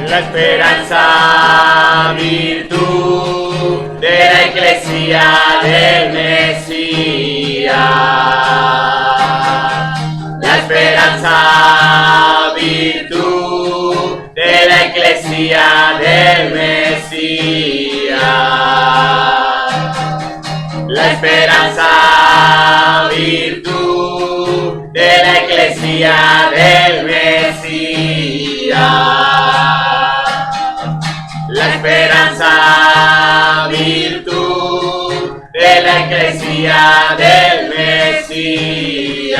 La esperanza, virtud de la Iglesia del Mesías. La esperanza, virtud de la Iglesia del Mesías. La esperanza, virtud de la Iglesia del Mesías. La esperanza, virtud de la Iglesia del Mesías.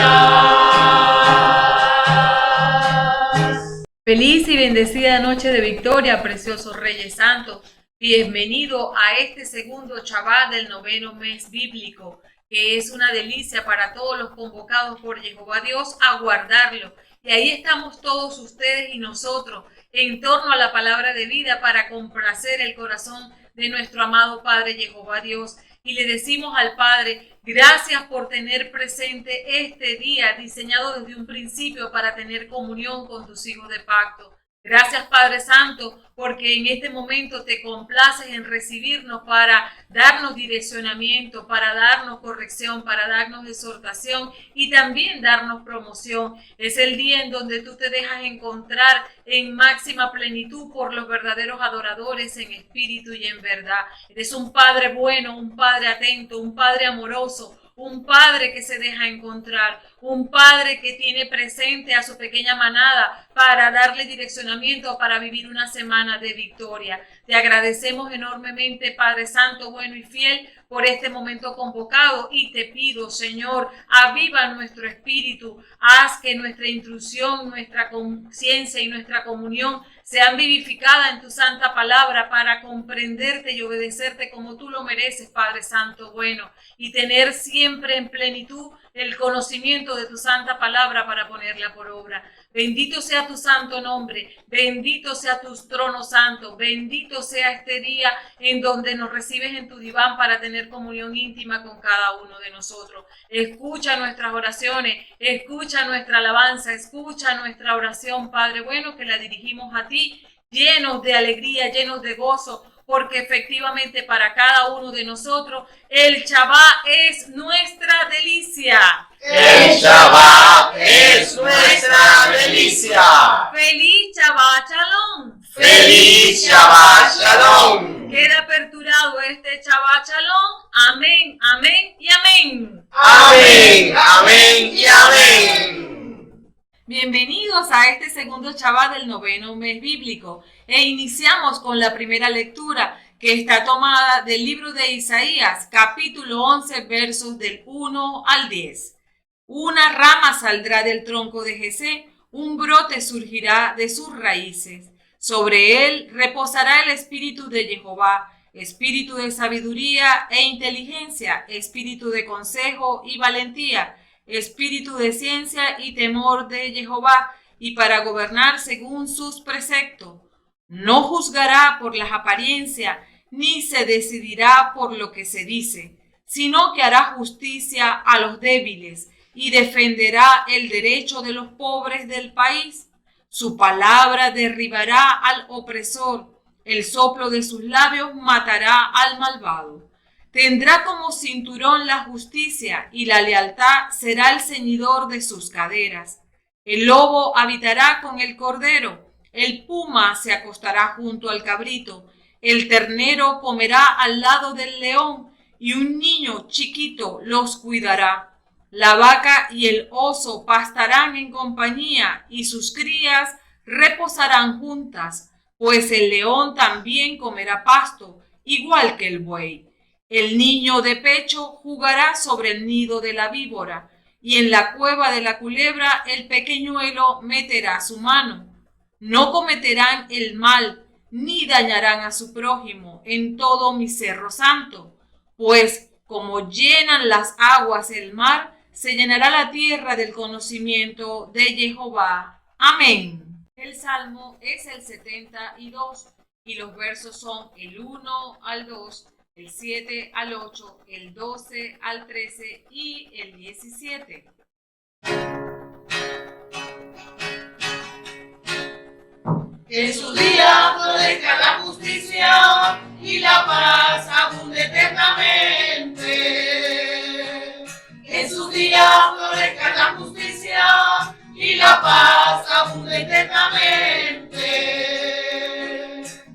Feliz y bendecida noche de victoria, preciosos Reyes Santos. Bienvenido a este segundo Shabbat del noveno mes bíblico, que es una delicia para todos los convocados por Jehová Dios a guardarlo. Y ahí estamos todos ustedes y nosotros en torno a la palabra de vida para complacer el corazón de nuestro amado Padre Jehová Dios. Y le decimos al Padre, gracias por tener presente este día diseñado desde un principio para tener comunión con tus hijos de pacto. Gracias, Padre Santo, porque en este momento te complaces en recibirnos para darnos direccionamiento, para darnos corrección, para darnos exhortación y también darnos promoción. Es el día en donde tú te dejas encontrar en máxima plenitud por los verdaderos adoradores en espíritu y en verdad. Eres un Padre bueno, un Padre atento, un Padre amoroso, un Padre que se deja encontrar, un Padre que tiene presente a su pequeña manada para darle direccionamiento para vivir una semana de victoria. Te agradecemos enormemente, Padre Santo, bueno y fiel, por este momento convocado y te pido, Señor, aviva nuestro espíritu, haz que nuestra intrusión, nuestra conciencia y nuestra comunión sean vivificadas en tu santa palabra para comprenderte y obedecerte como tú lo mereces, Padre Santo, bueno, y tener siempre en plenitud el conocimiento de tu santa palabra para ponerla por obra. Bendito sea tu santo nombre, bendito sea tu trono santo, bendito sea este día en donde nos recibes en tu diván para tener comunión íntima con cada uno de nosotros. Escucha nuestras oraciones, escucha nuestra alabanza, escucha nuestra oración, Padre bueno, que la dirigimos a ti, llenos de alegría, llenos de gozo, porque efectivamente para cada uno de nosotros el Shabbat es nuestra delicia. El Shabbat es nuestra delicia. ¡Feliz Shabbat Shalom! ¡Feliz Shabbat Shalom! Queda aperturado este Shabbat Shalom. Amén, amén y amén. Amén, amén y amén. Bienvenidos a este segundo Shabbat del noveno mes bíblico e iniciamos con la primera lectura que está tomada del libro de Isaías, capítulo 11, versos del 1 al 10. Una rama saldrá del tronco de Jesé, un brote surgirá de sus raíces. Sobre él reposará el espíritu de Jehová, espíritu de sabiduría e inteligencia, espíritu de consejo y valentía, espíritu de ciencia y temor de Jehová, y para gobernar según sus preceptos. No juzgará por las apariencias, ni se decidirá por lo que se dice, sino que hará justicia a los débiles y defenderá el derecho de los pobres del país. Su palabra derribará al opresor, el soplo de sus labios matará al malvado. Tendrá como cinturón la justicia y la lealtad será el ceñidor de sus caderas. El lobo habitará con el cordero, el puma se acostará junto al cabrito, el ternero comerá al lado del león y un niño chiquito los cuidará. La vaca y el oso pastarán en compañía y sus crías reposarán juntas, pues el león también comerá pasto, igual que el buey. El niño de pecho jugará sobre el nido de la víbora, y en la cueva de la culebra el pequeñuelo meterá su mano. No cometerán el mal, ni dañarán a su prójimo en todo mi cerro santo. Pues como llenan las aguas el mar, se llenará la tierra del conocimiento de Jehová. Amén. El salmo es el 72 y los versos son el 1 al 2, el 7 al 8, el 12 al 13 y el 17. Que en su día florezca la justicia y la paz abunde eternamente. Que en su día florezca la justicia y la paz abunde eternamente.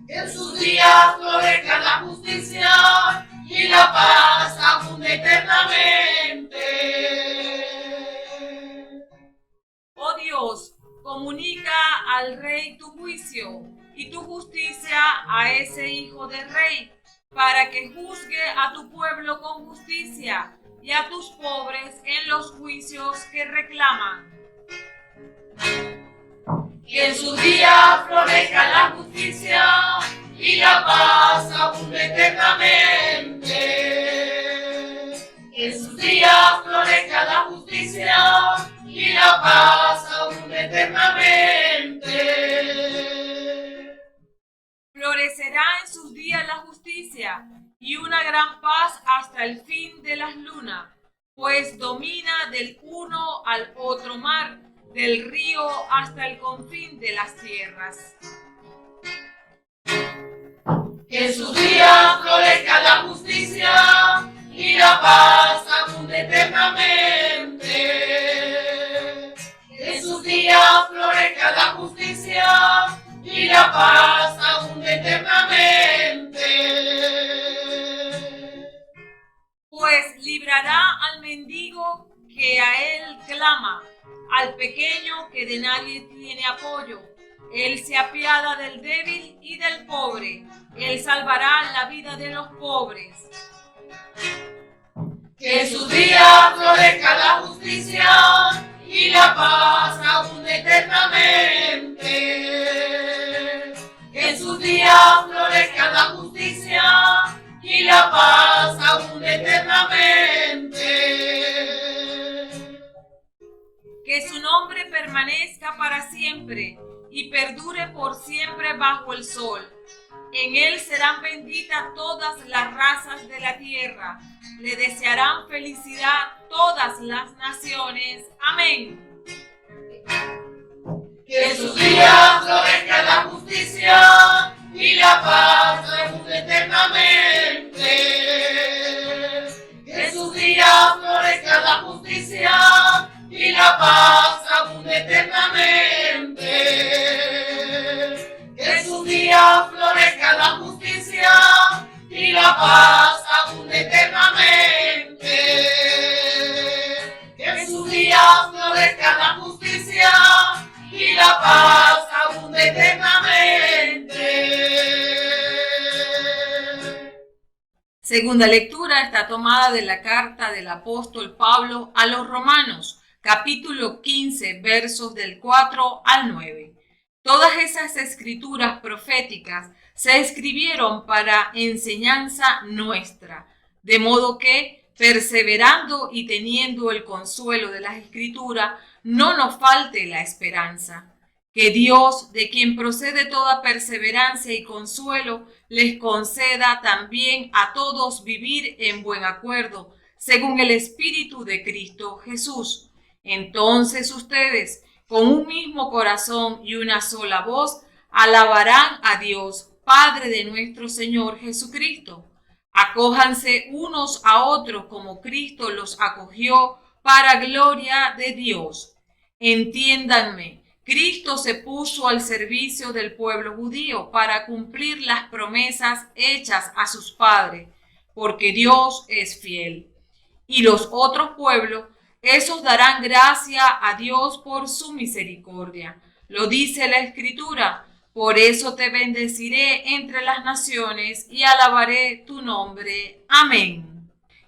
Que en su día florezca la justicia y la paz abunde eternamente. Oh Dios, comunica al rey tu juicio y tu justicia a ese hijo del rey, para que juzgue a tu pueblo con justicia y a tus pobres en los juicios que reclaman. Que en su día florezca la justicia y la paz abunde eternamente. Que en su día florezca la justicia y la paz abunde eternamente. Florecerá en sus días la justicia y una gran paz hasta el fin de las lunas, pues domina del uno al otro mar, del río hasta el confín de las tierras. Que en sus días florezca la justicia y la paz abunde eternamente. Que en sus días florezca la justicia y la paz abunde eternamente. Pues librará al mendigo que a él clama, al pequeño que de nadie tiene apoyo. Él se apiada del débil y del pobre. Él salvará la vida de los pobres. Que en sus días florezca la justicia y la paz abunde eternamente. Que en sus días florezca la justicia y la paz abunde eternamente. Que su nombre permanezca para siempre y perdure por siempre bajo el sol. En él serán benditas todas las razas de la tierra. Le desearán felicidad todas las naciones. Amén. Que en sus días florezca la justicia y la paz abunde eternamente. Que en sus días florezca la justicia y la paz abunde eternamente. Que en sus días florezca la justicia y la paz abunde eternamente. Que en sus días florezca la justicia y la paz abunde eternamente. Segunda lectura está tomada de la carta del apóstol Pablo a los Romanos, capítulo 15, versos del 4 al 9. Todas esas escrituras proféticas se escribieron para enseñanza nuestra, de modo que, perseverando y teniendo el consuelo de las escrituras, no nos falte la esperanza. Que Dios, de quien procede toda perseverancia y consuelo, les conceda también a todos vivir en buen acuerdo, según el Espíritu de Cristo Jesús. Entonces ustedes, con un mismo corazón y una sola voz, alabarán a Dios, Padre de nuestro Señor Jesucristo. Acójanse unos a otros como Cristo los acogió para gloria de Dios. Entiéndanme, Cristo se puso al servicio del pueblo judío para cumplir las promesas hechas a sus padres, porque Dios es fiel. Y los otros pueblos, esos darán gracia a Dios por su misericordia. Lo dice la Escritura: por eso te bendeciré entre las naciones y alabaré tu nombre. Amén.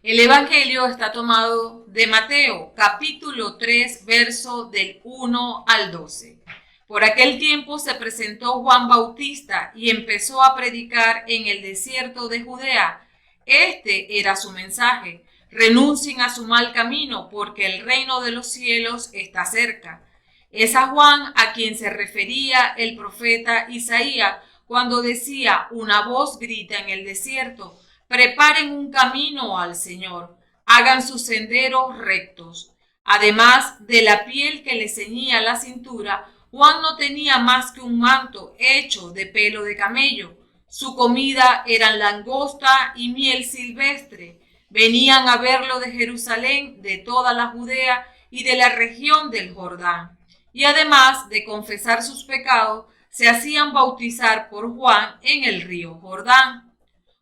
El Evangelio está tomado de Mateo, capítulo 3, verso del 1 al 12. Por aquel tiempo se presentó Juan Bautista y empezó a predicar en el desierto de Judea. Este era su mensaje: renuncien a su mal camino, porque el reino de los cielos está cerca. Es a Juan a quien se refería el profeta Isaías cuando decía: una voz grita en el desierto, preparen un camino al Señor, hagan sus senderos rectos. Además de la piel que le ceñía la cintura, Juan no tenía más que un manto hecho de pelo de camello. Su comida eran langosta y miel silvestre. Venían a verlo de Jerusalén, de toda la Judea y de la región del Jordán. Y además de confesar sus pecados, se hacían bautizar por Juan en el río Jordán.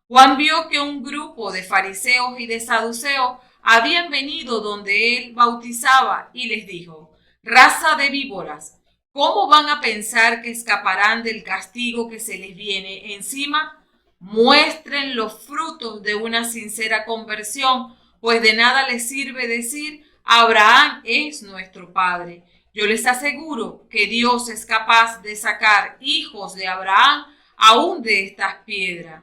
Juan vio que un grupo de fariseos y de saduceos habían venido donde él bautizaba y les dijo: raza de víboras, ¿cómo van a pensar que escaparán del castigo que se les viene encima? Muestren los frutos de una sincera conversión, pues de nada les sirve decir: Abraham es nuestro padre. Yo les aseguro que Dios es capaz de sacar hijos de Abraham aún de estas piedras.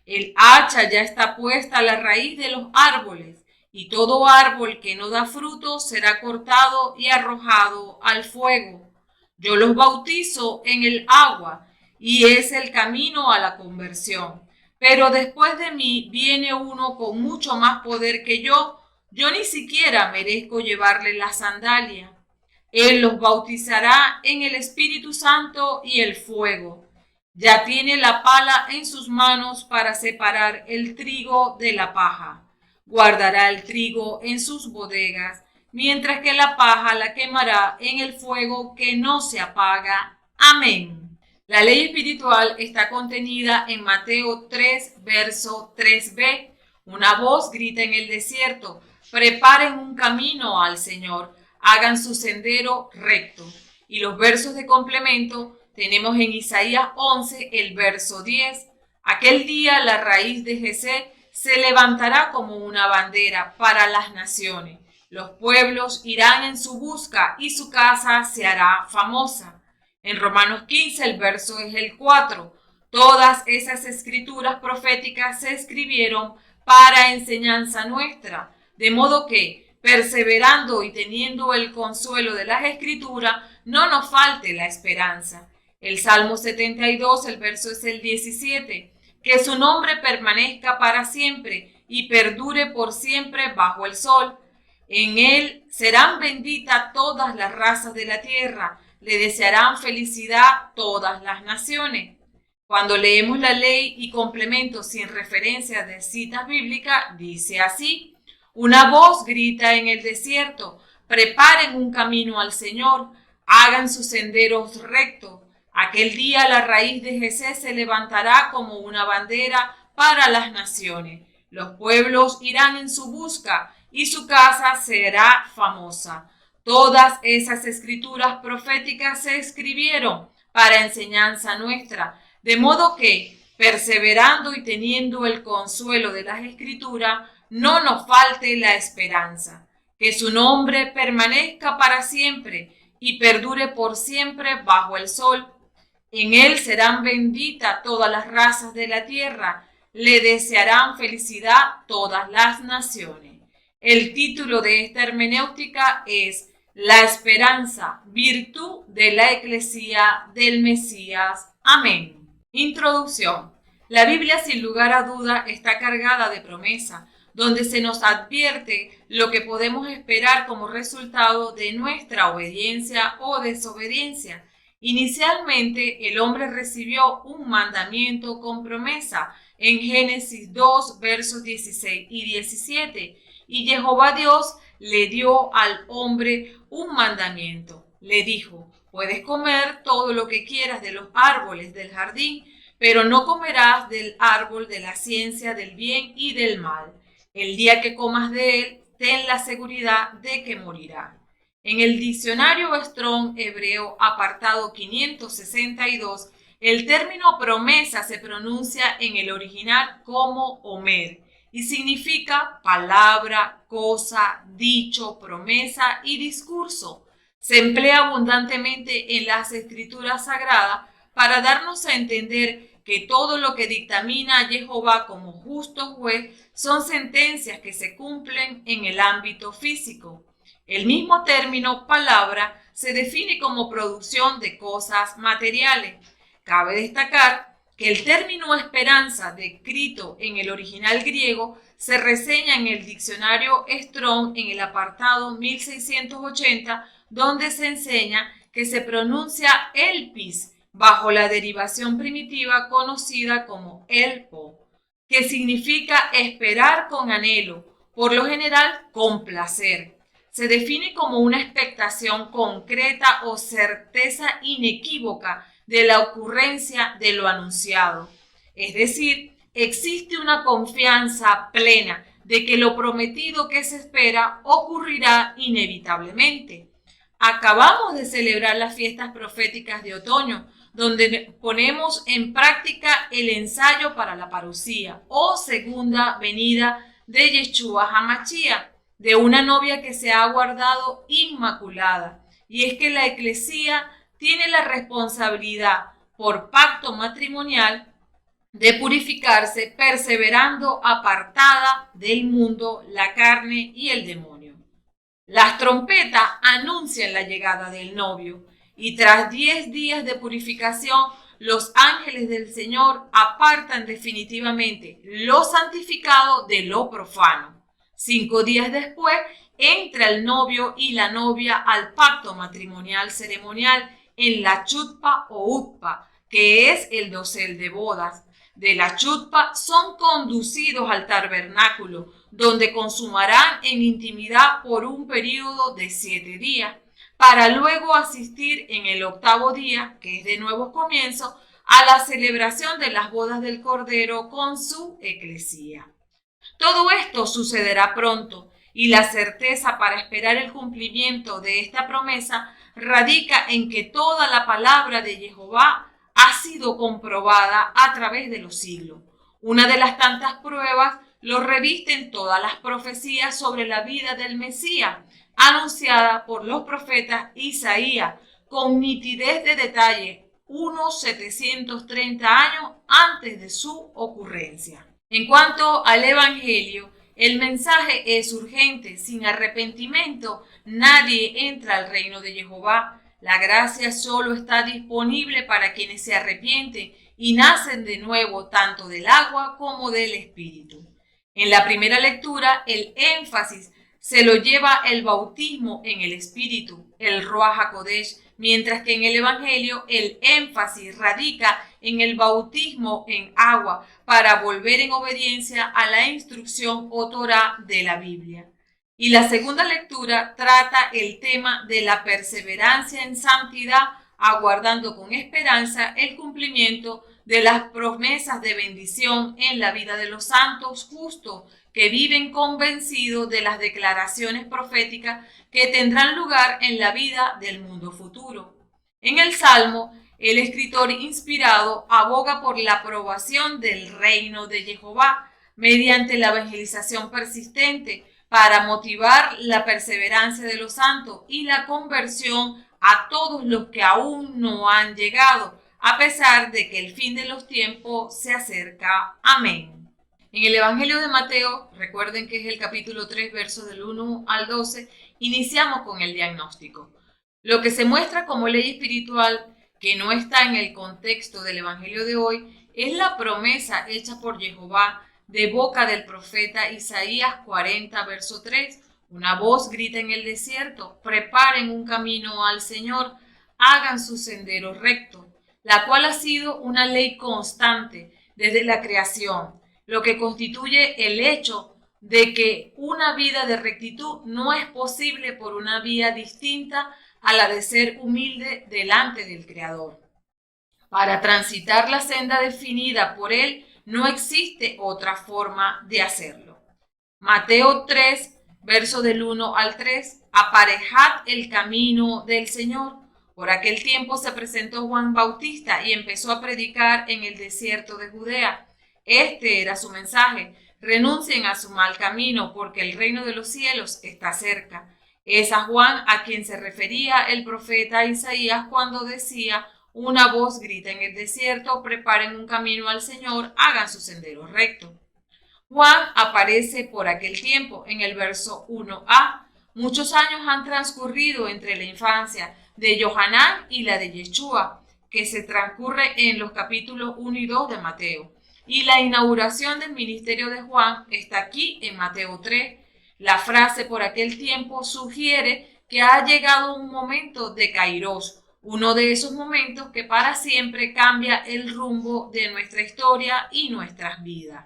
El hacha ya está puesta a la raíz de los árboles, y todo árbol que no da fruto será cortado y arrojado al fuego. Yo los bautizo en el agua, y es el camino a la conversión. Pero después de mí viene uno con mucho más poder que yo ni siquiera merezco llevarle la sandalia. Él los bautizará en el Espíritu Santo y el fuego. Ya tiene la pala en sus manos para separar el trigo de la paja. Guardará el trigo en sus bodegas, mientras que la paja la quemará en el fuego que no se apaga. Amén. La ley espiritual está contenida en Mateo 3, verso 3b. Una voz grita en el desierto: preparen un camino al Señor, hagan su sendero recto. Y los versos de complemento tenemos en Isaías 11, el verso 10. Aquel día la raíz de Jesé se levantará como una bandera para las naciones. Los pueblos irán en su busca y su casa se hará famosa. En Romanos 15, el verso es el 4. Todas esas escrituras proféticas se escribieron para enseñanza nuestra, de modo que, perseverando y teniendo el consuelo de las escrituras, no nos falte la esperanza. El Salmo 72, el verso es el 17. Que su nombre permanezca para siempre y perdure por siempre bajo el sol. En él serán benditas todas las razas de la tierra, le desearán felicidad todas las naciones. Cuando leemos la ley y complementos sin referencia de citas bíblicas, dice así: una voz grita en el desierto, preparen un camino al Señor, hagan sus senderos rectos. Aquel día la raíz de Jesé se levantará como una bandera para las naciones. Los pueblos irán en su busca y su casa será famosa. Todas esas escrituras proféticas se escribieron para enseñanza nuestra, de modo que, perseverando y teniendo el consuelo de las escrituras, no nos falte la esperanza. Que su nombre permanezca para siempre y perdure por siempre bajo el sol. En él serán benditas todas las razas de la tierra, le desearán felicidad todas las naciones. El título de esta hermenéutica es La esperanza, virtud de la Eclesía del Mesías. Amén. Introducción. La Biblia, sin lugar a duda, está cargada de promesa, donde se nos advierte lo que podemos esperar como resultado de nuestra obediencia o desobediencia. Inicialmente, el hombre recibió un mandamiento con promesa en Génesis 2, versos 16 y 17, y Jehová Dios le dio al hombre un mandamiento. Le dijo: puedes comer todo lo que quieras de los árboles del jardín, pero no comerás del árbol de la ciencia del bien y del mal. El día que comas de él, ten la seguridad de que morirás. En el diccionario Strong hebreo apartado 562, el término promesa se pronuncia en el original como omer y significa palabra, cosa, dicho, promesa y discurso. Se emplea abundantemente en las escrituras sagradas para darnos a entender que todo lo que dictamina Jehová como justo juez son sentencias que se cumplen en el ámbito físico. El mismo término palabra se define como producción de cosas materiales. Cabe destacar que el término esperanza descrito en el original griego se reseña en el diccionario Strong en el apartado 1680, donde se enseña que se pronuncia elpis bajo la derivación primitiva conocida como elpo, que significa esperar con anhelo, por lo general con placer. Se define como una expectación concreta o certeza inequívoca de la ocurrencia de lo anunciado. Es decir, existe una confianza plena de que lo prometido que se espera ocurrirá inevitablemente. Acabamos de celebrar las fiestas proféticas de otoño, donde ponemos en práctica el ensayo para la parucía o segunda venida de Yeshua HaMashiach, de una novia que se ha guardado inmaculada. Y es que la Iglesia tiene la responsabilidad por pacto matrimonial de purificarse, perseverando apartada del mundo, la carne y el demonio. Las trompetas anuncian la llegada del novio y tras 10 días de purificación, los ángeles del Señor apartan definitivamente lo santificado de lo profano. 5 días después, entra el novio y la novia al pacto matrimonial ceremonial en la chutpa o utpa, que es el dosel de bodas. De la chutpa son conducidos al tabernáculo, donde consumarán en intimidad por un periodo de 7 días, para luego asistir en el 8º día, que es de nuevo comienzo, a la celebración de las bodas del Cordero con su eclesía. Todo esto sucederá pronto, y la certeza para esperar el cumplimiento de esta promesa radica en que toda la palabra de Jehová ha sido comprobada a través de los siglos. Una de las tantas pruebas lo revisten todas las profecías sobre la vida del Mesías, anunciada por los profetas Isaías, con nitidez de detalle, unos 730 años antes de su ocurrencia. En cuanto al Evangelio, el mensaje es urgente. Sin arrepentimiento, nadie entra al reino de Jehová. La gracia solo está disponible para quienes se arrepienten y nacen de nuevo tanto del agua como del Espíritu. En la primera lectura, el énfasis se lo lleva el bautismo en el Espíritu, el Ruach HaKodesh, mientras que en el Evangelio el énfasis radica en el bautismo en agua para volver en obediencia a la instrucción o Torá de la Biblia. Y la segunda lectura trata el tema de la perseverancia en santidad, aguardando con esperanza el cumplimiento de las promesas de bendición en la vida de los santos justos que viven convencidos de las declaraciones proféticas que tendrán lugar en la vida del mundo futuro. En el Salmo, el escritor inspirado aboga por la aprobación del reino de Jehová mediante la evangelización persistente para motivar la perseverancia de los santos y la conversión a todos los que aún no han llegado, a pesar de que el fin de los tiempos se acerca. Amén. En el Evangelio de Mateo, recuerden que es el capítulo 3, versos del 1 al 12, iniciamos con el diagnóstico. Lo que se muestra como ley espiritual, que no está en el contexto del Evangelio de hoy, es la promesa hecha por Jehová de boca del profeta Isaías 40, verso 3. Una voz grita en el desierto: preparen un camino al Señor, hagan sus senderos rectos, la cual ha sido una ley constante desde la creación, lo que constituye el hecho de que una vida de rectitud no es posible por una vía distinta a la de ser humilde delante del Creador. Para transitar la senda definida por Él, no existe otra forma de hacerlo. Mateo 3, verso del 1 al 3, aparejad el camino del Señor. Por aquel tiempo se presentó Juan Bautista y empezó a predicar en el desierto de Judea. Este era su mensaje: renuncien a su mal camino, porque el reino de los cielos está cerca. Es a Juan a quien se refería el profeta Isaías cuando decía: una voz grita en el desierto, preparen un camino al Señor, hagan su sendero recto. Juan aparece por aquel tiempo en el verso 1a. Muchos años han transcurrido entre la infancia de Johanán y la de Yeshua, que se transcurre en los capítulos 1 y 2 de Mateo. Y la inauguración del ministerio de Juan está aquí en Mateo 3. La frase por aquel tiempo sugiere que ha llegado un momento de Kairos, uno de esos momentos que para siempre cambia el rumbo de nuestra historia y nuestras vidas.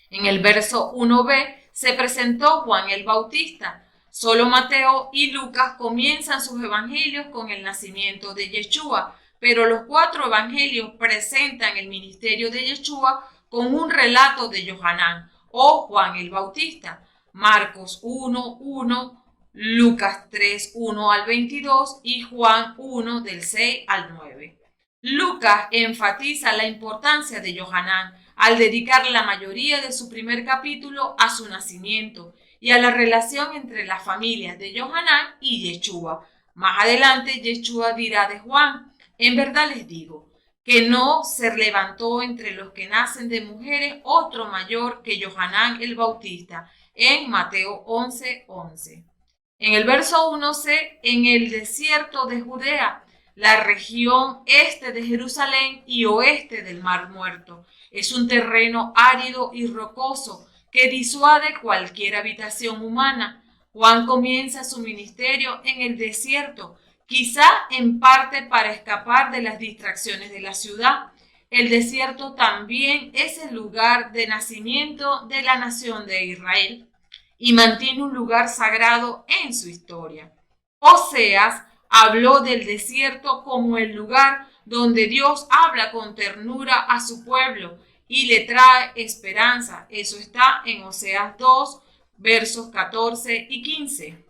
En el verso 1b se presentó Juan el Bautista. Solo Mateo y Lucas comienzan sus evangelios con el nacimiento de Yeshua, pero los 4 evangelios presentan el ministerio de Yeshua con un relato de Johanán o Juan el Bautista. Marcos 1:1, Lucas 3:1 al 22 y Juan 1 del 6 al 9. Lucas enfatiza la importancia de Johanán al dedicar la mayoría de su primer capítulo a su nacimiento y a la relación entre las familias de Johanán y Yeshua. Más adelante Yeshua dirá de Juan: en verdad les digo que no se levantó entre los que nacen de mujeres otro mayor que Johanán el Bautista, en Mateo 11:11. En el verso 1c, en el desierto de Judea, la región este de Jerusalén y oeste del Mar Muerto, es un terreno árido y rocoso que disuade cualquier habitación humana. Juan comienza su ministerio en el desierto, quizá en parte para escapar de las distracciones de la ciudad. El desierto también es el lugar de nacimiento de la nación de Israel y mantiene un lugar sagrado en su historia. Oseas habló del desierto como el lugar donde Dios habla con ternura a su pueblo y le trae esperanza. Eso está en Oseas 2, versos 14 y 15.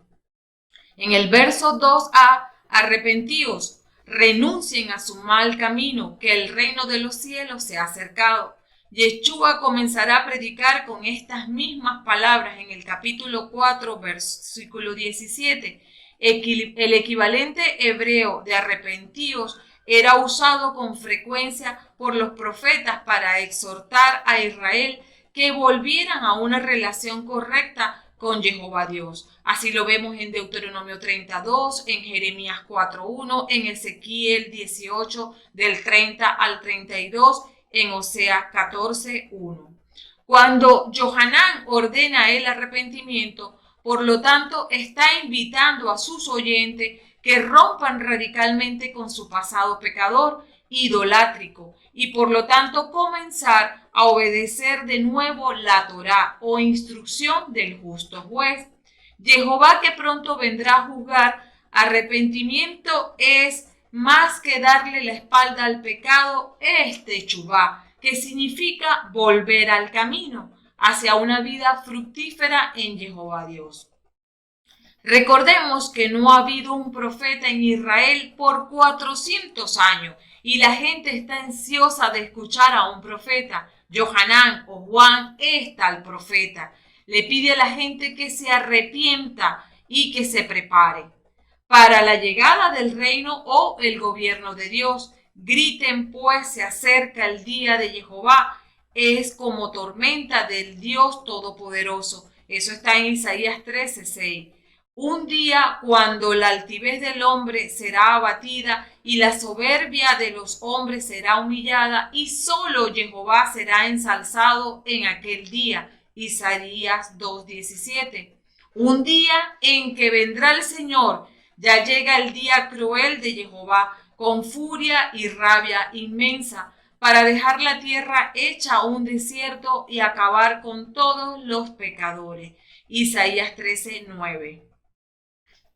En el verso 2a, arrepentíos, renuncien a su mal camino, que el reino de los cielos se ha acercado. Yeshua comenzará a predicar con estas mismas palabras en el capítulo 4, versículo 17. El equivalente hebreo de arrepentíos era usado con frecuencia por los profetas para exhortar a Israel que volvieran a una relación correcta con Jehová Dios. Así lo vemos en Deuteronomio 32, en Jeremías 4:1, en Ezequiel 18 del 30 al 32, en Oseas 14:1. Cuando Johanán ordena el arrepentimiento, por lo tanto, está invitando a sus oyentes que rompan radicalmente con su pasado pecador, idolátrico, y por lo tanto comenzar a obedecer de nuevo la Torá o instrucción del justo juez. Jehová, que pronto vendrá a juzgar, arrepentimiento es más que darle la espalda al pecado, es techubá, que significa volver al camino, hacia una vida fructífera en Jehová Dios. Recordemos que no ha habido un profeta en Israel por 400 años y la gente está ansiosa de escuchar a un profeta. Johanán o Juan es tal profeta. Le pide a la gente que se arrepienta y que se prepare para la llegada del reino o el gobierno de Dios. Griten pues, se acerca el día de Jehová. Es como tormenta del Dios Todopoderoso. Eso está en Isaías 13:6. Un día cuando la altivez del hombre será abatida y la soberbia de los hombres será humillada, y solo Jehová será ensalzado en aquel día. Isaías 2:17. Un día en que vendrá el Señor, ya llega el día cruel de Jehová, con furia y rabia inmensa, para dejar la tierra hecha un desierto y acabar con todos los pecadores. Isaías 13:9.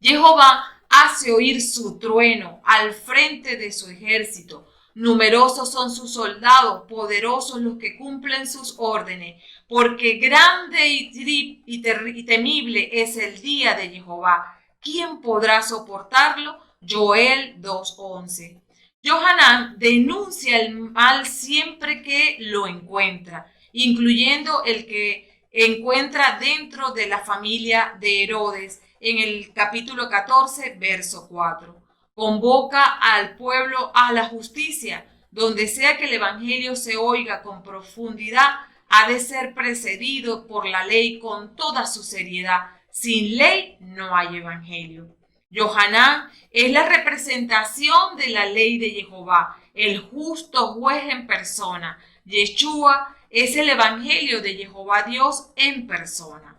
Jehová hace oír su trueno al frente de su ejército. Numerosos son sus soldados, poderosos los que cumplen sus órdenes, porque grande y temible es el día de Jehová. ¿Quién podrá soportarlo? Joel 2:11. Johanán denuncia el mal siempre que lo encuentra, incluyendo el que encuentra dentro de la familia de Herodes, en el capítulo 14, verso 4. Convoca al pueblo a la justicia. Donde sea que el evangelio se oiga con profundidad, ha de ser precedido por la ley con toda su seriedad. Sin ley no hay evangelio. Yohanan es la representación de la ley de Jehová, el justo juez en persona. Yeshua es el evangelio de Jehová Dios en persona.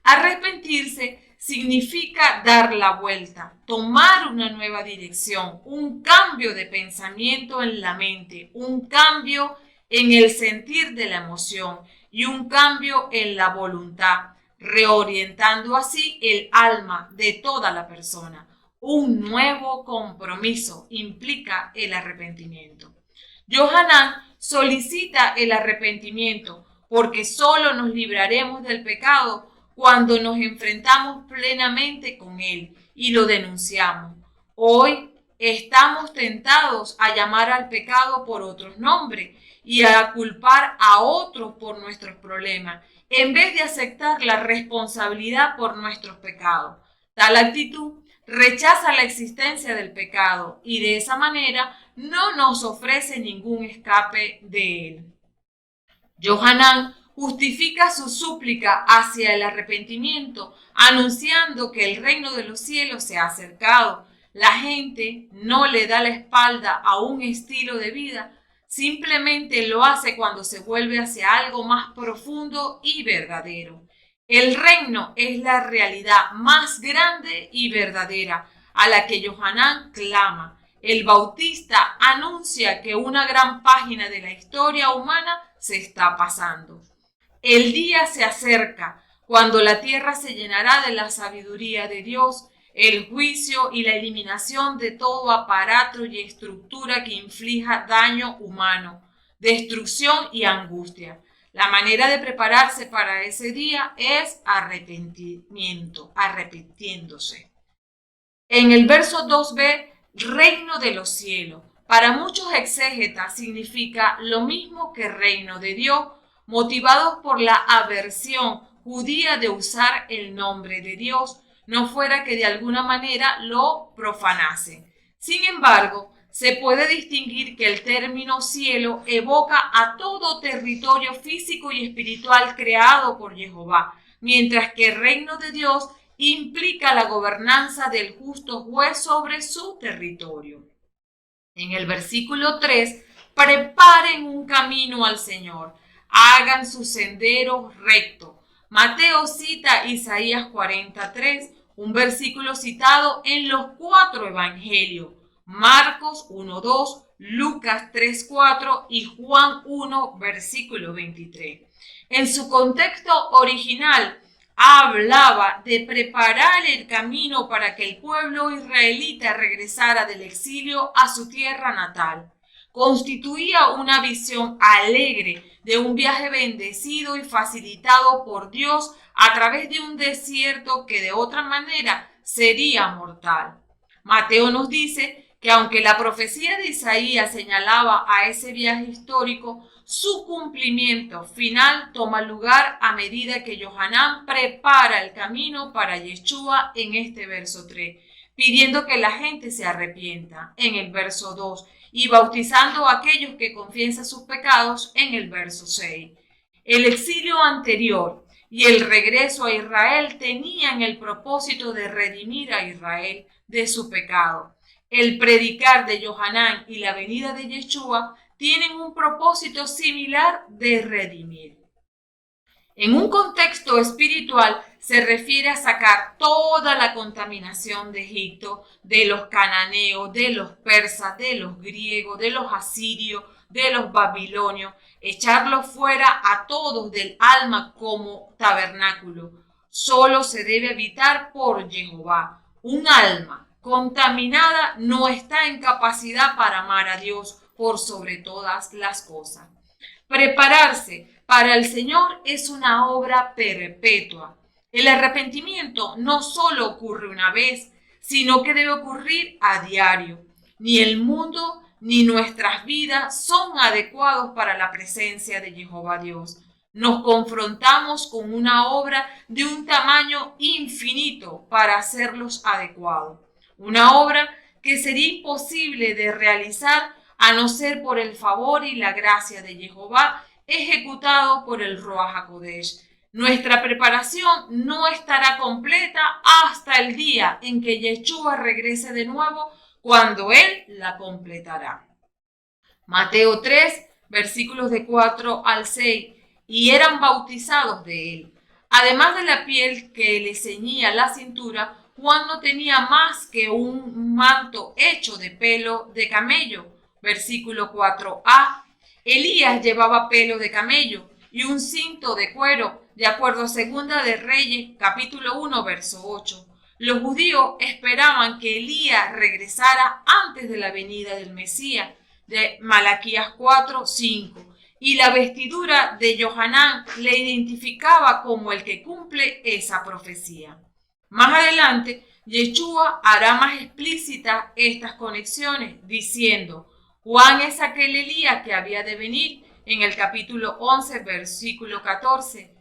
Arrepentirse significa dar la vuelta, tomar una nueva dirección, un cambio de pensamiento en la mente, un cambio en el sentir de la emoción y un cambio en la voluntad, reorientando así el alma de toda la persona. Un nuevo compromiso implica el arrepentimiento. Yohanan solicita el arrepentimiento porque solo nos libraremos del pecado cuando nos enfrentamos plenamente con él y lo denunciamos. Hoy estamos tentados a llamar al pecado por otros nombres y a culpar a otros por nuestros problemas, en vez de aceptar la responsabilidad por nuestros pecados. Tal actitud rechaza la existencia del pecado y de esa manera no nos ofrece ningún escape de él. Yohanan justifica su súplica hacia el arrepentimiento, anunciando que el reino de los cielos se ha acercado. La gente no le da la espalda a un estilo de vida, simplemente lo hace cuando se vuelve hacia algo más profundo y verdadero. El reino es la realidad más grande y verdadera a la que Yohanan clama. El Bautista anuncia que una gran página de la historia humana se está pasando. El día se acerca cuando la tierra se llenará de la sabiduría de Dios, el juicio y la eliminación de todo aparato y estructura que inflija daño humano, destrucción y angustia. La manera de prepararse para ese día es arrepintiéndose. En el verso 2b, reino de los cielos. Para muchos exégetas significa lo mismo que reino de Dios, motivados por la aversión judía de usar el nombre de Dios, no fuera que de alguna manera lo profanasen. Sin embargo, se puede distinguir que el término cielo evoca a todo territorio físico y espiritual creado por Jehová, mientras que el reino de Dios implica la gobernanza del justo juez sobre su territorio. En el versículo 3, preparen un camino al Señor, hagan sus senderos rectos. Mateo cita Isaías 43, un versículo citado en los 4 evangelios, Marcos 1:2, Lucas 3:4 y Juan 1, versículo 23. En su contexto original, hablaba de preparar el camino para que el pueblo israelita regresara del exilio a su tierra natal. Constituía una visión alegre de un viaje bendecido y facilitado por Dios a través de un desierto que de otra manera sería mortal. Mateo nos dice que aunque la profecía de Isaías señalaba a ese viaje histórico, su cumplimiento final toma lugar a medida que Yohanan prepara el camino para Yeshua en este verso 3, pidiendo que la gente se arrepienta en el verso 2 y bautizando a aquellos que confiesan sus pecados en el verso 6. El exilio anterior y el regreso a Israel tenían el propósito de redimir a Israel de su pecado. El predicar de Yohanan y la venida de Yeshua tienen un propósito similar de redimir. En un contexto espiritual se refiere a sacar toda la contaminación de Egipto, de los cananeos, de los persas, de los griegos, de los asirios, de los babilonios, echarlos fuera a todos del alma como tabernáculo. Solo se debe evitar por Jehová. Un alma contaminada no está en capacidad para amar a Dios por sobre todas las cosas. Prepararse para el Señor es una obra perpetua. El arrepentimiento no solo ocurre una vez, sino que debe ocurrir a diario. Ni el mundo ni nuestras vidas son adecuados para la presencia de Jehová Dios. nos confrontamos con una obra de un tamaño infinito para hacerlos adecuados. Una obra que sería imposible de realizar a no ser por el favor y la gracia de Jehová ejecutado por el Ruach HaKodesh. Nuestra preparación no estará completa hasta el día en que Yeshua regrese de nuevo, cuando Él la completará. Mateo 3, versículos de 4 al 6. Y eran bautizados de Él. Además de la piel que le ceñía la cintura, Juan no tenía más que un manto hecho de pelo de camello. Versículo 4a. Elías llevaba pelo de camello y un cinto de cuero, de acuerdo a Segunda de Reyes, capítulo 1, verso 8. Los judíos esperaban que Elías regresara antes de la venida del Mesías, de Malaquías 4, 5. Y la vestidura de Johanán le identificaba como el que cumple esa profecía. Más adelante, Yeshua hará más explícitas estas conexiones, diciendo: Juan es aquel Elías que había de venir, en el capítulo 11, versículo 14.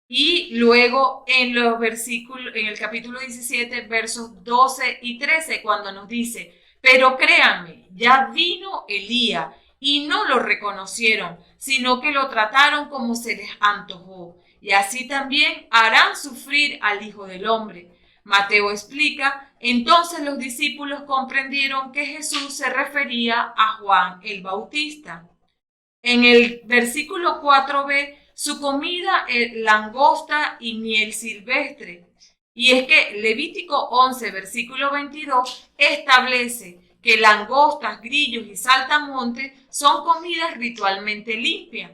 Y luego en el capítulo 17, versos 12 y 13, cuando nos dice: pero créanme, ya vino Elías, y no lo reconocieron, sino que lo trataron como se les antojó. Y así también harán sufrir al Hijo del Hombre. Mateo explica: entonces los discípulos comprendieron que Jesús se refería a Juan el Bautista. En el versículo 4b, su comida es langosta y miel silvestre. Y es que Levítico 11, versículo 22, establece que langostas, grillos y saltamontes son comidas ritualmente limpias.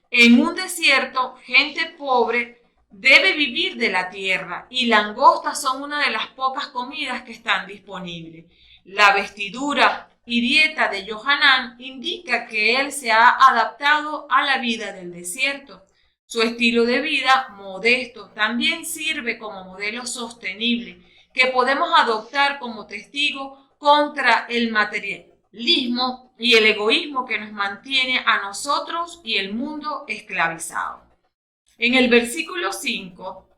En un desierto, gente pobre debe vivir de la tierra y langostas son una de las pocas comidas que están disponibles. La vestidura y dieta de Johanán indica que él se ha adaptado a la vida del desierto. Su estilo de vida modesto también sirve como modelo sostenible que podemos adoptar como testigo contra el materialismo y el egoísmo que nos mantiene a nosotros y el mundo esclavizado. En el versículo 5,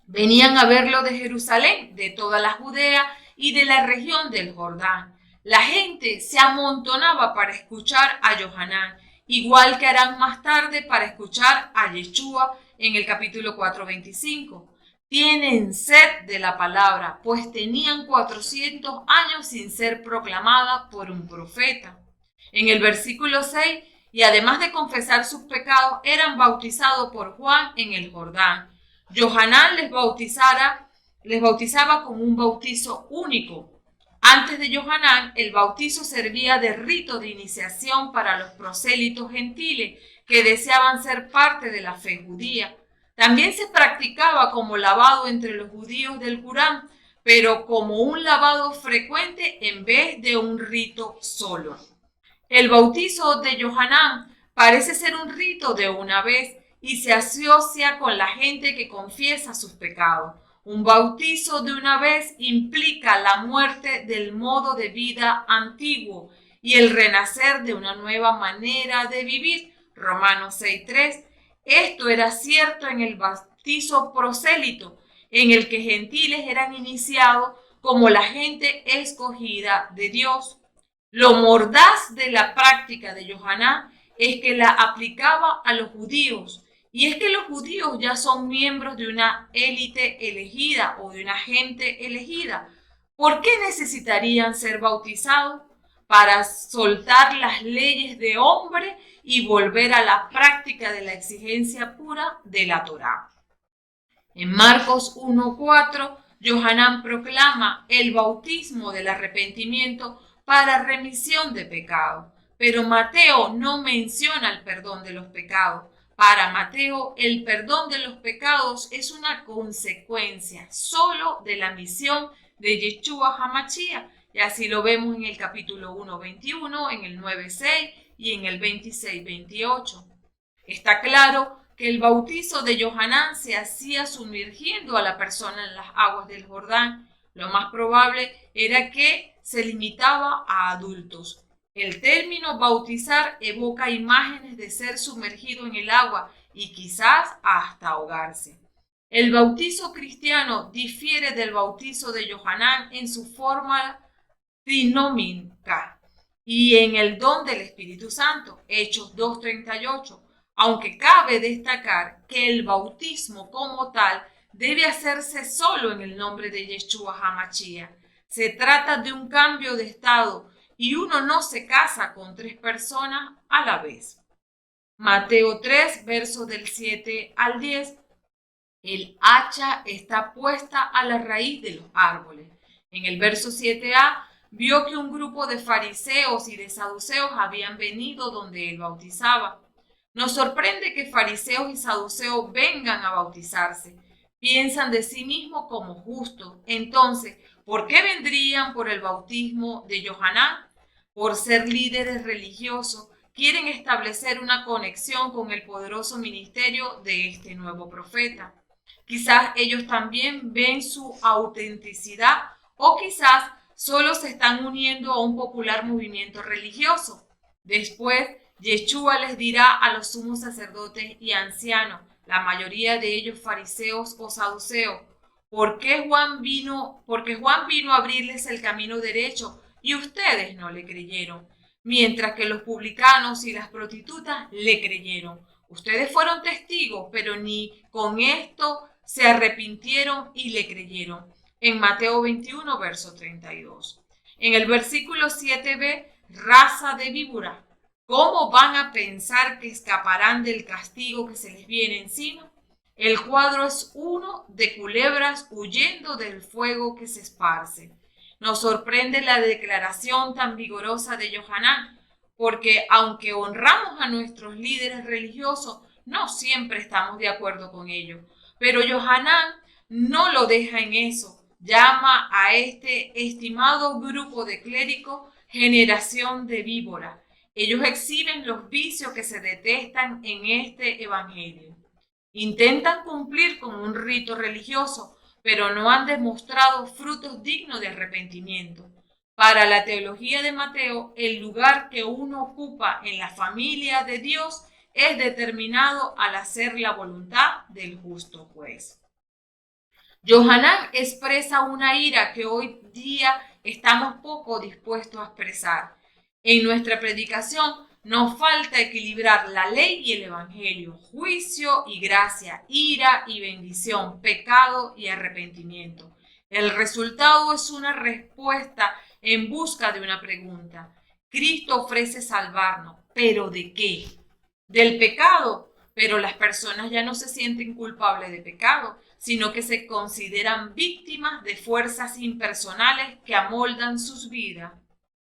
venían a verlo de Jerusalén, de toda la Judea y de la región del Jordán. La gente se amontonaba para escuchar a Johanán, igual que harán más tarde para escuchar a Yeshua en el capítulo 4:25. Tienen sed de la palabra, pues tenían 400 años sin ser proclamada por un profeta. En el versículo 6, y además de confesar sus pecados, eran bautizados por Juan en el Jordán. Johanán les bautizaba con un bautizo único. Antes de Johanán, el bautizo servía de rito de iniciación para los prosélitos gentiles que deseaban ser parte de la fe judía. También se practicaba como lavado entre los judíos del Qurán, pero como un lavado frecuente en vez de un rito solo. El bautizo de Johanán parece ser un rito de una vez y se asocia con la gente que confiesa sus pecados. Un bautizo de una vez implica la muerte del modo de vida antiguo y el renacer de una nueva manera de vivir. Romanos 6:3. Esto era cierto en el bautizo prosélito, en el que gentiles eran iniciados como la gente escogida de Dios. Lo mordaz de la práctica de Johanán es que la aplicaba a los judíos. Y es que los judíos ya son miembros de una élite elegida o de una gente elegida. ¿Por qué necesitarían ser bautizados? Para soltar las leyes de hombre y volver a la práctica de la exigencia pura de la Torá. En Marcos 1:4, Johanán proclama el bautismo del arrepentimiento para remisión de pecado. Pero Mateo no menciona el perdón de los pecados. Para Mateo, el perdón de los pecados es una consecuencia solo de la misión de Yeshua HaMashiach. Y así lo vemos en el capítulo 1:21, en el 9:6 y en el 26:28. Está claro que el bautizo de Johanán se hacía sumergiendo a la persona en las aguas del Jordán. Lo más probable era que se limitaba a adultos. El término bautizar evoca imágenes de ser sumergido en el agua y quizás hasta ahogarse. El bautizo cristiano difiere del bautizo de Johanán en su forma trinómica y en el don del Espíritu Santo, Hechos 2:38, aunque cabe destacar que el bautismo como tal debe hacerse solo en el nombre de Yeshua HaMashiach. Se trata de un cambio de estado y uno no se casa con 3 personas a la vez. Mateo 3, versos del 7 al 10. El hacha está puesta a la raíz de los árboles. En el verso 7a, vio que un grupo de fariseos y de saduceos habían venido donde él bautizaba. Nos sorprende que fariseos y saduceos vengan a bautizarse. Piensan de sí mismos como justos. Entonces, ¿por qué vendrían por el bautismo de Johanán? Por ser líderes religiosos, quieren establecer una conexión con el poderoso ministerio de este nuevo profeta. Quizás ellos también ven su autenticidad o quizás solo se están uniendo a un popular movimiento religioso. Después, Yeshua les dirá a los sumos sacerdotes y ancianos, la mayoría de ellos fariseos o saduceos, porque Juan vino a abrirles el camino derecho y ustedes no le creyeron, mientras que los publicanos y las prostitutas le creyeron. Ustedes fueron testigos, pero ni con esto se arrepintieron y le creyeron. En Mateo 21, verso 32. En el versículo 7b, raza de víbora, ¿cómo van a pensar que escaparán del castigo que se les viene encima? El cuadro es uno de culebras huyendo del fuego que se esparce. Nos sorprende la declaración tan vigorosa de Johanán, porque aunque honramos a nuestros líderes religiosos, no siempre estamos de acuerdo con ellos. Pero Johanán no lo deja en eso. Llama a este estimado grupo de clérigos generación de víbora. Ellos exhiben los vicios que se detestan en este evangelio. Intentan cumplir con un rito religioso, pero no han demostrado frutos dignos de arrepentimiento. Para la teología de Mateo, el lugar que uno ocupa en la familia de Dios es determinado al hacer la voluntad del justo juez. Johanán expresa una ira que hoy día estamos poco dispuestos a expresar. En nuestra predicación nos falta equilibrar la ley y el evangelio, juicio y gracia, ira y bendición, pecado y arrepentimiento. El resultado es una respuesta en busca de una pregunta. Cristo ofrece salvarnos, ¿pero de qué? Del pecado, pero las personas ya no se sienten culpables de pecado, sino que se consideran víctimas de fuerzas impersonales que amoldan sus vidas.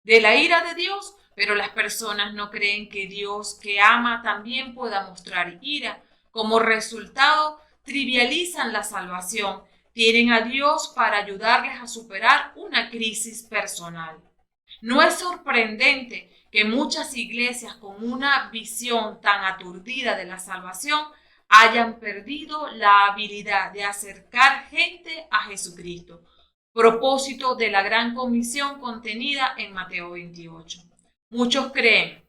De la ira de Dios, pero las personas no creen que Dios, que ama, también pueda mostrar ira. Como resultado, trivializan la salvación, tienen a Dios para ayudarles a superar una crisis personal. No es sorprendente que muchas iglesias con una visión tan aturdida de la salvación hayan perdido la habilidad de acercar gente a Jesucristo, propósito de la gran comisión contenida en Mateo 28. Muchos creen,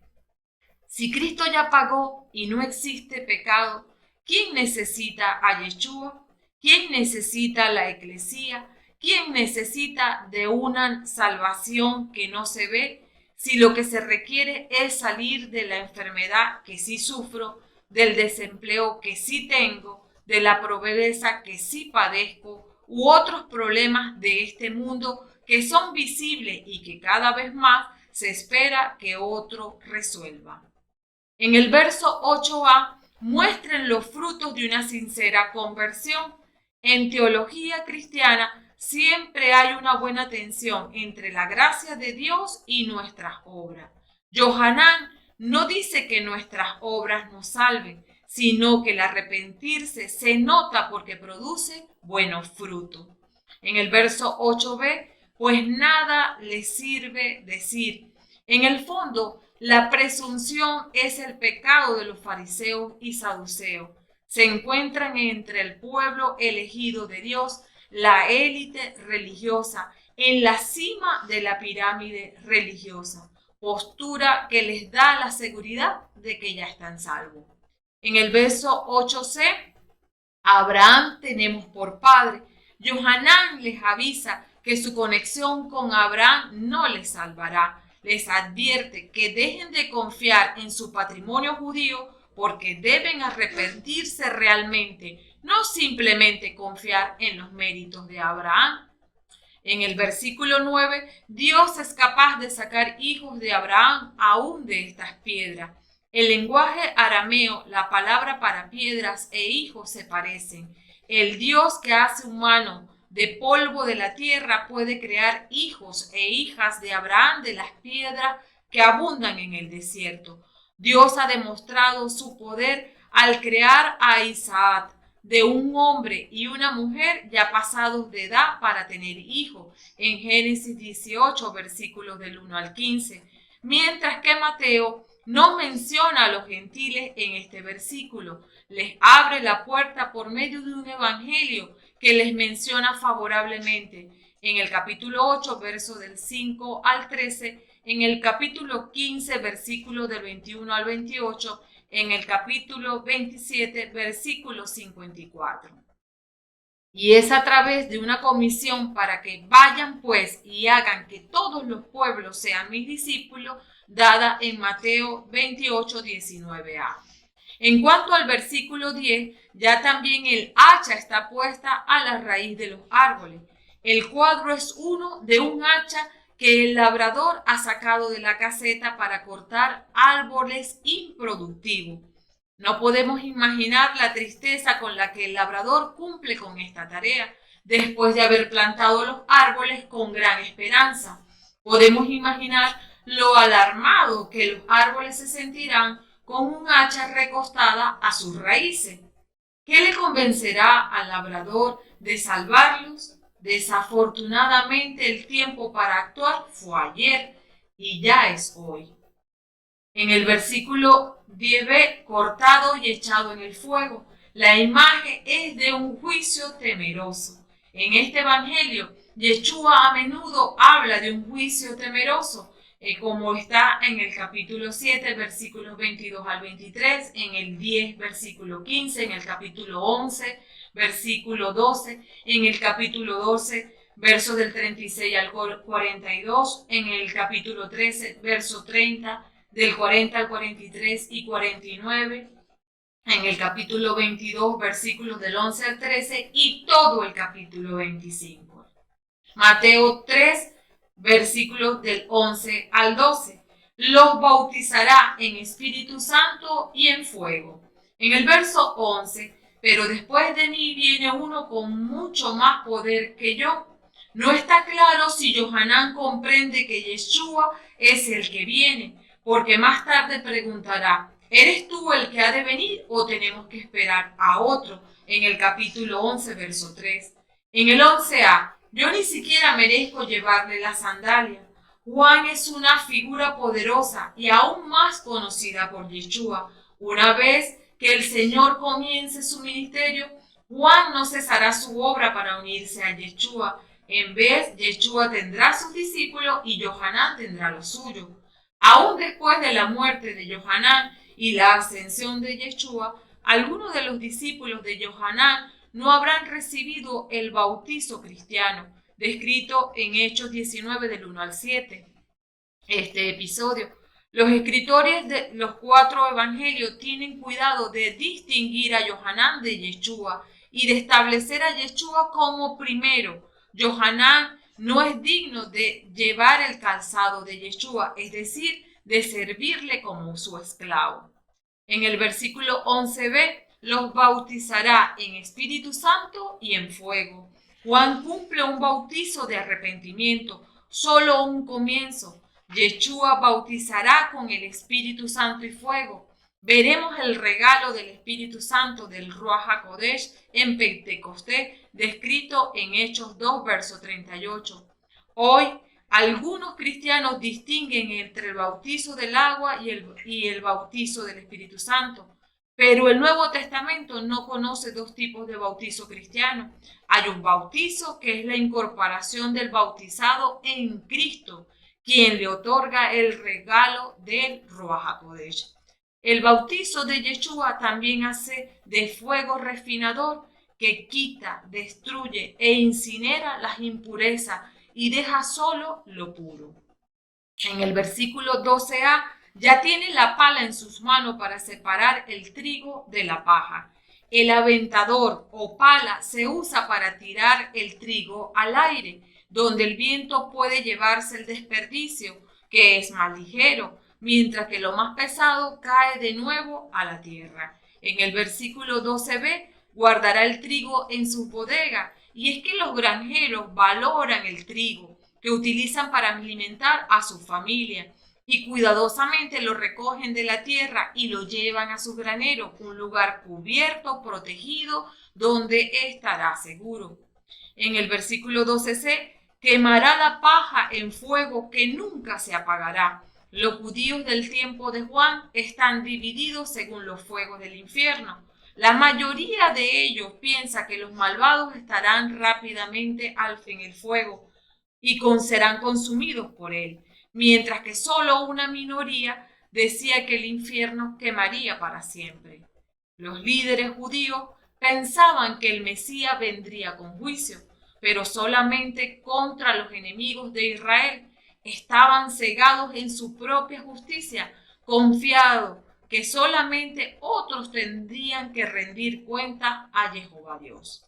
si Cristo ya pagó y no existe pecado, ¿quién necesita a Yeshua? ¿Quién necesita la Iglesia? ¿Quién necesita de una salvación que no se ve? Si lo que se requiere es salir de la enfermedad que sí sufro, del desempleo que sí tengo, de la pobreza que sí padezco, u otros problemas de este mundo que son visibles y que cada vez más se espera que otro resuelva. En el verso 8a, muestren los frutos de una sincera conversión. En teología cristiana siempre hay una buena tensión entre la gracia de Dios y nuestras obras. Johanán no dice que nuestras obras nos salven, sino que el arrepentirse se nota porque produce buenos frutos. En el verso 8b, pues nada les sirve decir. En el fondo, la presunción es el pecado de los fariseos y saduceos. Se encuentran entre el pueblo elegido de Dios, la élite religiosa, en la cima de la pirámide religiosa, postura que les da la seguridad de que ya están salvos. En el verso 8c, Abraham tenemos por padre. Johanán les avisa que su conexión con Abraham no les salvará. Les advierte que dejen de confiar en su patrimonio judío porque deben arrepentirse realmente, no simplemente confiar en los méritos de Abraham. En el versículo 9, Dios es capaz de sacar hijos de Abraham aún de estas piedras. El lenguaje arameo, la palabra para piedras e hijos se parecen. El Dios que hace humano de polvo de la tierra puede crear hijos e hijas de Abraham de las piedras que abundan en el desierto. Dios ha demostrado su poder al crear a Isaac de un hombre y una mujer ya pasados de edad para tener hijos, en Génesis 18, versículos del 1 al 15, mientras que Mateo no menciona a los gentiles en este versículo. Les abre la puerta por medio de un evangelio que les menciona favorablemente en el capítulo 8, versos del 5 al 13, en el capítulo 15, versículos del 21 al 28, en el capítulo 27, versículo 54. Y es a través de una comisión para que vayan pues y hagan que todos los pueblos sean mis discípulos, dada en Mateo 28, 19a. En cuanto al versículo 10, ya también el hacha está puesta a la raíz de los árboles. El cuadro es uno de un hacha que el labrador ha sacado de la caseta para cortar árboles improductivos. No podemos imaginar la tristeza con la que el labrador cumple con esta tarea, después de haber plantado los árboles con gran esperanza. Podemos imaginar lo alarmado que los árboles se sentirán con un hacha recostada a sus raíces. ¿Qué le convencerá al labrador de salvarlos? Desafortunadamente el tiempo para actuar fue ayer y ya es hoy. En el versículo 10b, cortado y echado en el fuego, la imagen es de un juicio temeroso. En este evangelio, Yeshua a menudo habla de un juicio temeroso, como está en el capítulo 7, versículos 22 al 23, en el 10, versículo 15, en el capítulo 11, versículo 12, en el capítulo 12, versos del 36 al 42, en el capítulo 13, verso 30, del 40 al 43 y 49, en el capítulo 22, versículos del 11 al 13 y todo el capítulo 25. Mateo 3, versículos del 11 al 12. Los bautizará en Espíritu Santo y en fuego. En el verso 11, pero después de mí viene uno con mucho más poder que yo. No está claro si Johanán comprende que Yeshua es el que viene, porque más tarde preguntará, ¿eres tú el que ha de venir o tenemos que esperar a otro? En el capítulo 11, verso 3. En el 11a, yo ni siquiera merezco llevarle la sandalia. Juan es una figura poderosa y aún más conocida por Yeshua. Una vez que el Señor comience su ministerio, Juan no cesará su obra para unirse a Yeshua. En vez, Yeshua tendrá sus discípulos y Johanán tendrá los suyos. Aún después de la muerte de Johanán y la ascensión de Yeshua, algunos de los discípulos de Johanán no habrán recibido el bautizo cristiano, descrito en Hechos 19 del 1 al 7. Este episodio. Los escritores de los 4 evangelios tienen cuidado de distinguir a Johanán de Yeshua y de establecer a Yeshua como primero. Johanán no es digno de llevar el calzado de Yeshua, es decir, de servirle como su esclavo. En el versículo 11b, los bautizará en Espíritu Santo y en fuego. Juan cumple un bautizo de arrepentimiento, solo un comienzo. Yeshua bautizará con el Espíritu Santo y fuego. Veremos el regalo del Espíritu Santo del Ruach HaKodesh en Pentecostés, descrito en Hechos 2, verso 38. Hoy, algunos cristianos distinguen entre el bautizo del agua y el bautizo del Espíritu Santo. Pero el Nuevo Testamento no conoce 2 tipos de bautizo cristiano. Hay un bautizo que es la incorporación del bautizado en Cristo, quien le otorga el regalo del Ruach HaKodesh. El bautizo de Yeshua también hace de fuego refinador que quita, destruye e incinera las impurezas y deja solo lo puro. En el versículo 12a, ya tiene la pala en sus manos para separar el trigo de la paja. El aventador o pala se usa para tirar el trigo al aire, donde el viento puede llevarse el desperdicio, que es más ligero, mientras que lo más pesado cae de nuevo a la tierra. En el versículo 12b, guardará el trigo en su bodega, y es que los granjeros valoran el trigo que utilizan para alimentar a su familia y cuidadosamente lo recogen de la tierra y lo llevan a su granero, un lugar cubierto, protegido, donde estará seguro. En el versículo 12c, quemará la paja en fuego que nunca se apagará. Los judíos del tiempo de Juan están divididos según los fuegos del infierno. La mayoría de ellos piensa que los malvados estarán rápidamente en el fuego y serán consumidos por él, mientras que solo una minoría decía que el infierno quemaría para siempre. Los líderes judíos pensaban que el Mesías vendría con juicio, pero solamente contra los enemigos de Israel. Estaban cegados en su propia justicia, confiados que solamente otros tendrían que rendir cuentas a Jehová Dios.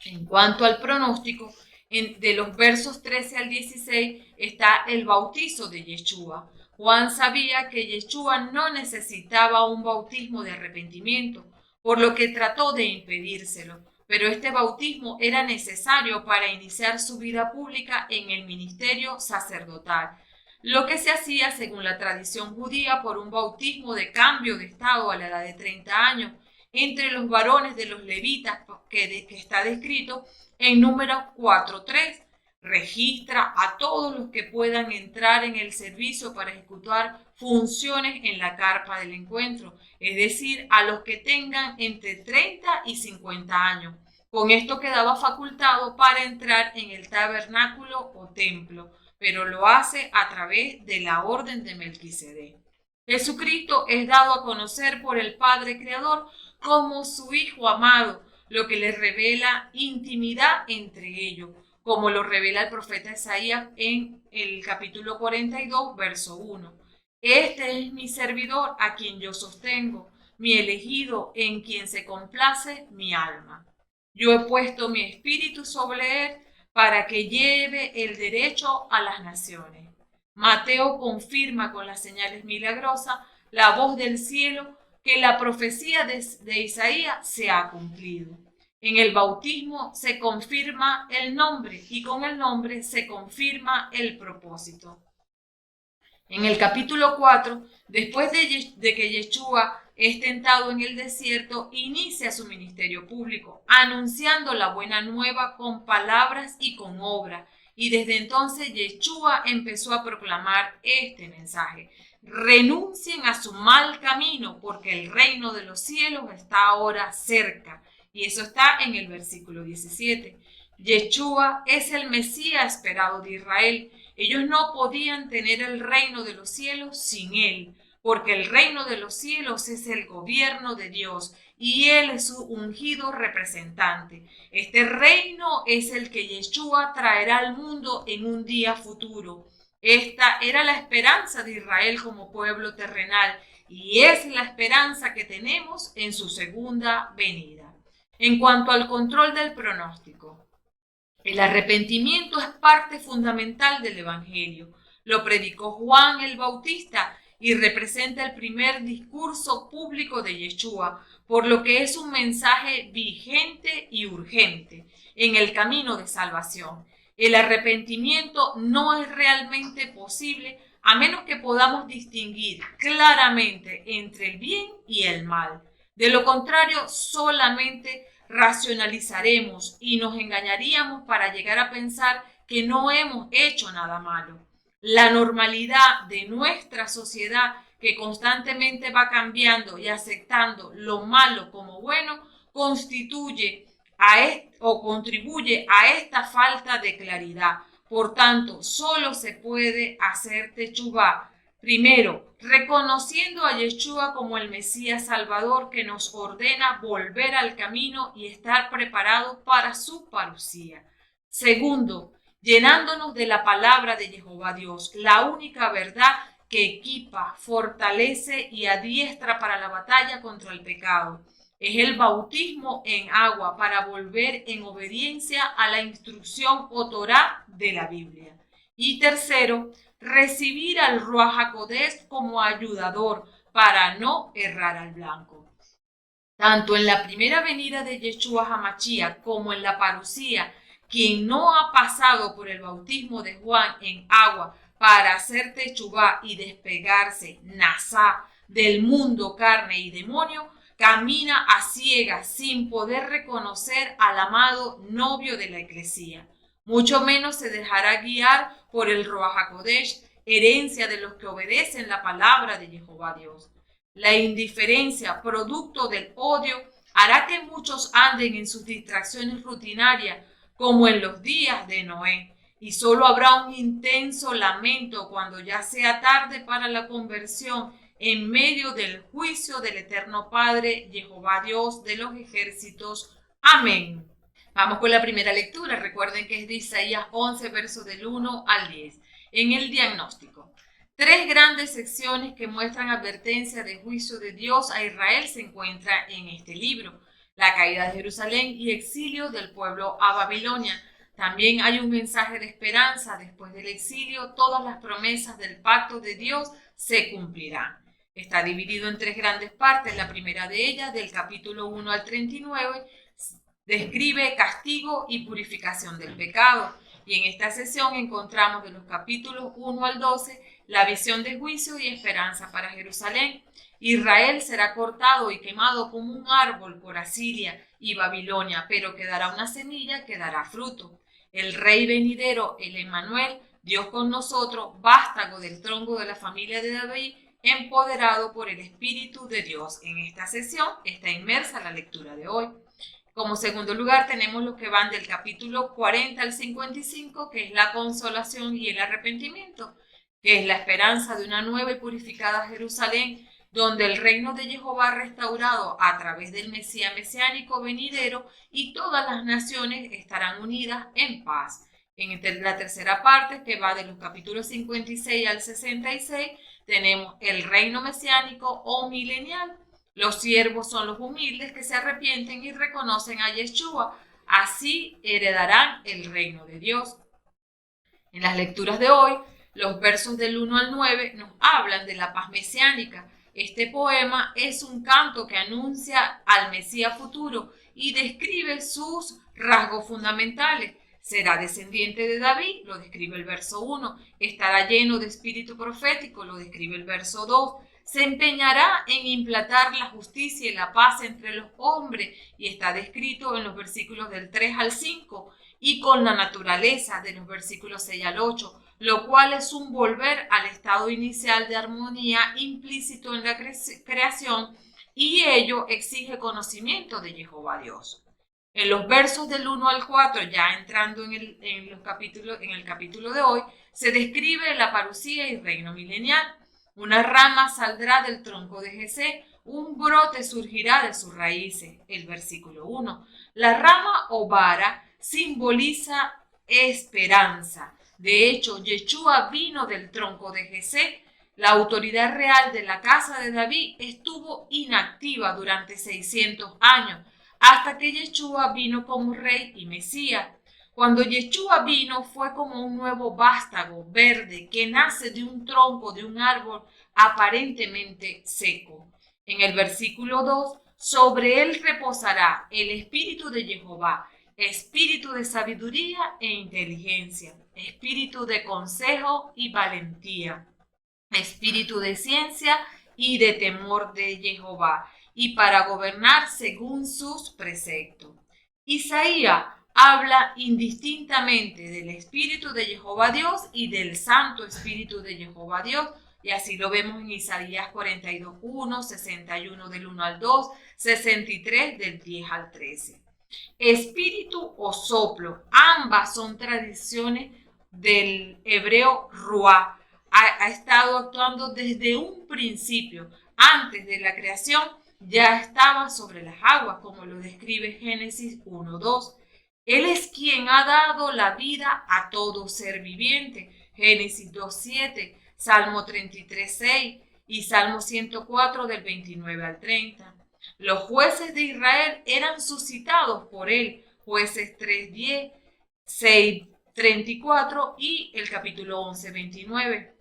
En cuanto al pronóstico, de los versos 13 al 16 está el bautizo de Yeshua. Juan sabía que Yeshua no necesitaba un bautismo de arrepentimiento, por lo que trató de impedírselo, pero este bautismo era necesario para iniciar su vida pública en el ministerio sacerdotal, lo que se hacía según la tradición judía por un bautismo de cambio de estado a la edad de 30 años entre los varones de los levitas, que está descrito en Números 4:3. Registra a todos los que puedan entrar en el servicio para ejecutar funciones en la carpa del encuentro, es decir, a los que tengan entre 30 y 50 años. Con esto quedaba facultado para entrar en el tabernáculo o templo, pero lo hace a través de la orden de Melquisedec. Jesucristo es dado a conocer por el Padre Creador como su Hijo amado, lo que les revela intimidad entre ellos, como lo revela el profeta Isaías en el capítulo 42, verso 1. Este es mi servidor a quien yo sostengo, mi elegido en quien se complace mi alma. Yo he puesto mi espíritu sobre él para que lleve el derecho a las naciones. Mateo confirma con las señales milagrosas la voz del cielo que la profecía de Isaías se ha cumplido. En el bautismo se confirma el nombre y con el nombre se confirma el propósito. En el capítulo 4, después de que Yeshua es tentado en el desierto, inicia su ministerio público, anunciando la buena nueva con palabras y con obras. Y desde entonces Yeshua empezó a proclamar este mensaje: renuncien a su mal camino, porque el reino de los cielos está ahora cerca. Y eso está en el versículo 17. Yeshua es el Mesías esperado de Israel. Ellos no podían tener el reino de los cielos sin él, porque el reino de los cielos es el gobierno de Dios y él es su ungido representante. Este reino es el que Yeshua traerá al mundo en un día futuro. Esta era la esperanza de Israel como pueblo terrenal y es la esperanza que tenemos en su segunda venida. En cuanto al control del pronóstico, el arrepentimiento es parte fundamental del Evangelio. Lo predicó Juan el Bautista y representa el primer discurso público de Yeshua, por lo que es un mensaje vigente y urgente en el camino de salvación. El arrepentimiento no es realmente posible a menos que podamos distinguir claramente entre el bien y el mal. De lo contrario, solamente racionalizaremos y nos engañaríamos para llegar a pensar que no hemos hecho nada malo. La normalidad de nuestra sociedad, que constantemente va cambiando y aceptando lo malo como bueno, contribuye a esta falta de claridad. Por tanto, solo se puede hacer techubá, Primero, reconociendo a Yeshua como el Mesías Salvador que nos ordena volver al camino y estar preparados para su parusía. Segundo, llenándonos de la palabra de Jehová Dios, la única verdad que equipa, fortalece y adiestra para la batalla contra el pecado. Es el bautismo en agua para volver en obediencia a la instrucción o Torá de la Biblia. Y tercero, recibir al Ruach HaKodesh como ayudador para no errar al blanco. Tanto en la primera venida de Yeshua HaMashiach como en la parusía, quien no ha pasado por el bautismo de Juan en agua para hacer techubá y despegarse, nazá, del mundo, carne y demonio, camina a ciegas sin poder reconocer al amado novio de la Iglesia. Mucho menos se dejará guiar por el Ruach HaKodesh, herencia de los que obedecen la palabra de Jehová Dios. La indiferencia, producto del odio, hará que muchos anden en sus distracciones rutinarias, como en los días de Noé, y solo habrá un intenso lamento cuando ya sea tarde para la conversión en medio del juicio del Eterno Padre, Jehová Dios de los ejércitos. Amén. Vamos con la primera lectura. Recuerden que es de Isaías 11, versos del 1 al 10. En el diagnóstico, 3 grandes secciones que muestran advertencia de juicio de Dios a Israel se encuentran en este libro. La caída de Jerusalén y exilio del pueblo a Babilonia. También hay un mensaje de esperanza. Después del exilio, todas las promesas del pacto de Dios se cumplirán. Está dividido en 3 grandes partes. La primera de ellas, del capítulo 1 al 39, describe castigo y purificación del pecado. Y en esta sesión encontramos de los capítulos 1 al 12 la visión de juicio y esperanza para Jerusalén. Israel será cortado y quemado como un árbol por Asiria y Babilonia, pero quedará una semilla que dará fruto. El rey venidero, el Emmanuel, Dios con nosotros, vástago del tronco de la familia de David, empoderado por el Espíritu de Dios. En esta sesión está inmersa la lectura de hoy. Como segundo lugar tenemos los que van del capítulo 40 al 55, que es la consolación y el arrepentimiento, que es la esperanza de una nueva y purificada Jerusalén, donde el reino de Jehová restaurado a través del Mesías mesiánico venidero y todas las naciones estarán unidas en paz. En la tercera parte, que va de los capítulos 56 al 66, tenemos el reino mesiánico o milenial. Los siervos son los humildes que se arrepienten y reconocen a Yeshua. Así heredarán el reino de Dios. En las lecturas de hoy, los versos del 1 al 9 nos hablan de la paz mesiánica. Este poema es un canto que anuncia al Mesías futuro y describe sus rasgos fundamentales. Será descendiente de David, lo describe el verso 1. Estará lleno de espíritu profético, lo describe el verso 2. Se empeñará en implantar la justicia y la paz entre los hombres, y está descrito en los versículos del 3 al 5, y con la naturaleza de los versículos 6 al 8, lo cual es un volver al estado inicial de armonía implícito en la creación, y ello exige conocimiento de Jehová Dios. En los versos del 1 al 4, ya entrando en el capítulo de hoy, se describe la parusía y reino milenial. Una rama saldrá del tronco de Jesé, un brote surgirá de sus raíces. El versículo 1. La rama o vara simboliza esperanza. De hecho, Yeshua vino del tronco de Jesé. La autoridad real de la casa de David estuvo inactiva durante 600 años, hasta que Yeshua vino como rey y Mesías. Cuando Yeshua vino fue como un nuevo vástago verde que nace de un tronco de un árbol aparentemente seco. En el versículo 2, sobre él reposará el espíritu de Jehová, espíritu de sabiduría e inteligencia, espíritu de consejo y valentía, espíritu de ciencia y de temor de Jehová, y para gobernar según sus preceptos. Isaías habla indistintamente del Espíritu de Jehová Dios y del Santo Espíritu de Jehová Dios, y así lo vemos en Isaías 42:1, 61 del 1 al 2, 63 del 10 al 13. Espíritu o soplo, ambas son tradiciones del hebreo ruá. ha estado actuando desde un principio. Antes de la creación ya estaba sobre las aguas, como lo describe Génesis 1:2. Él es quien ha dado la vida a todo ser viviente. Génesis 2:7, Salmo 33:6 y Salmo 104 del 29 al 30. Los jueces de Israel eran suscitados por él. Jueces 3:10, 6:34 y el capítulo 11:29.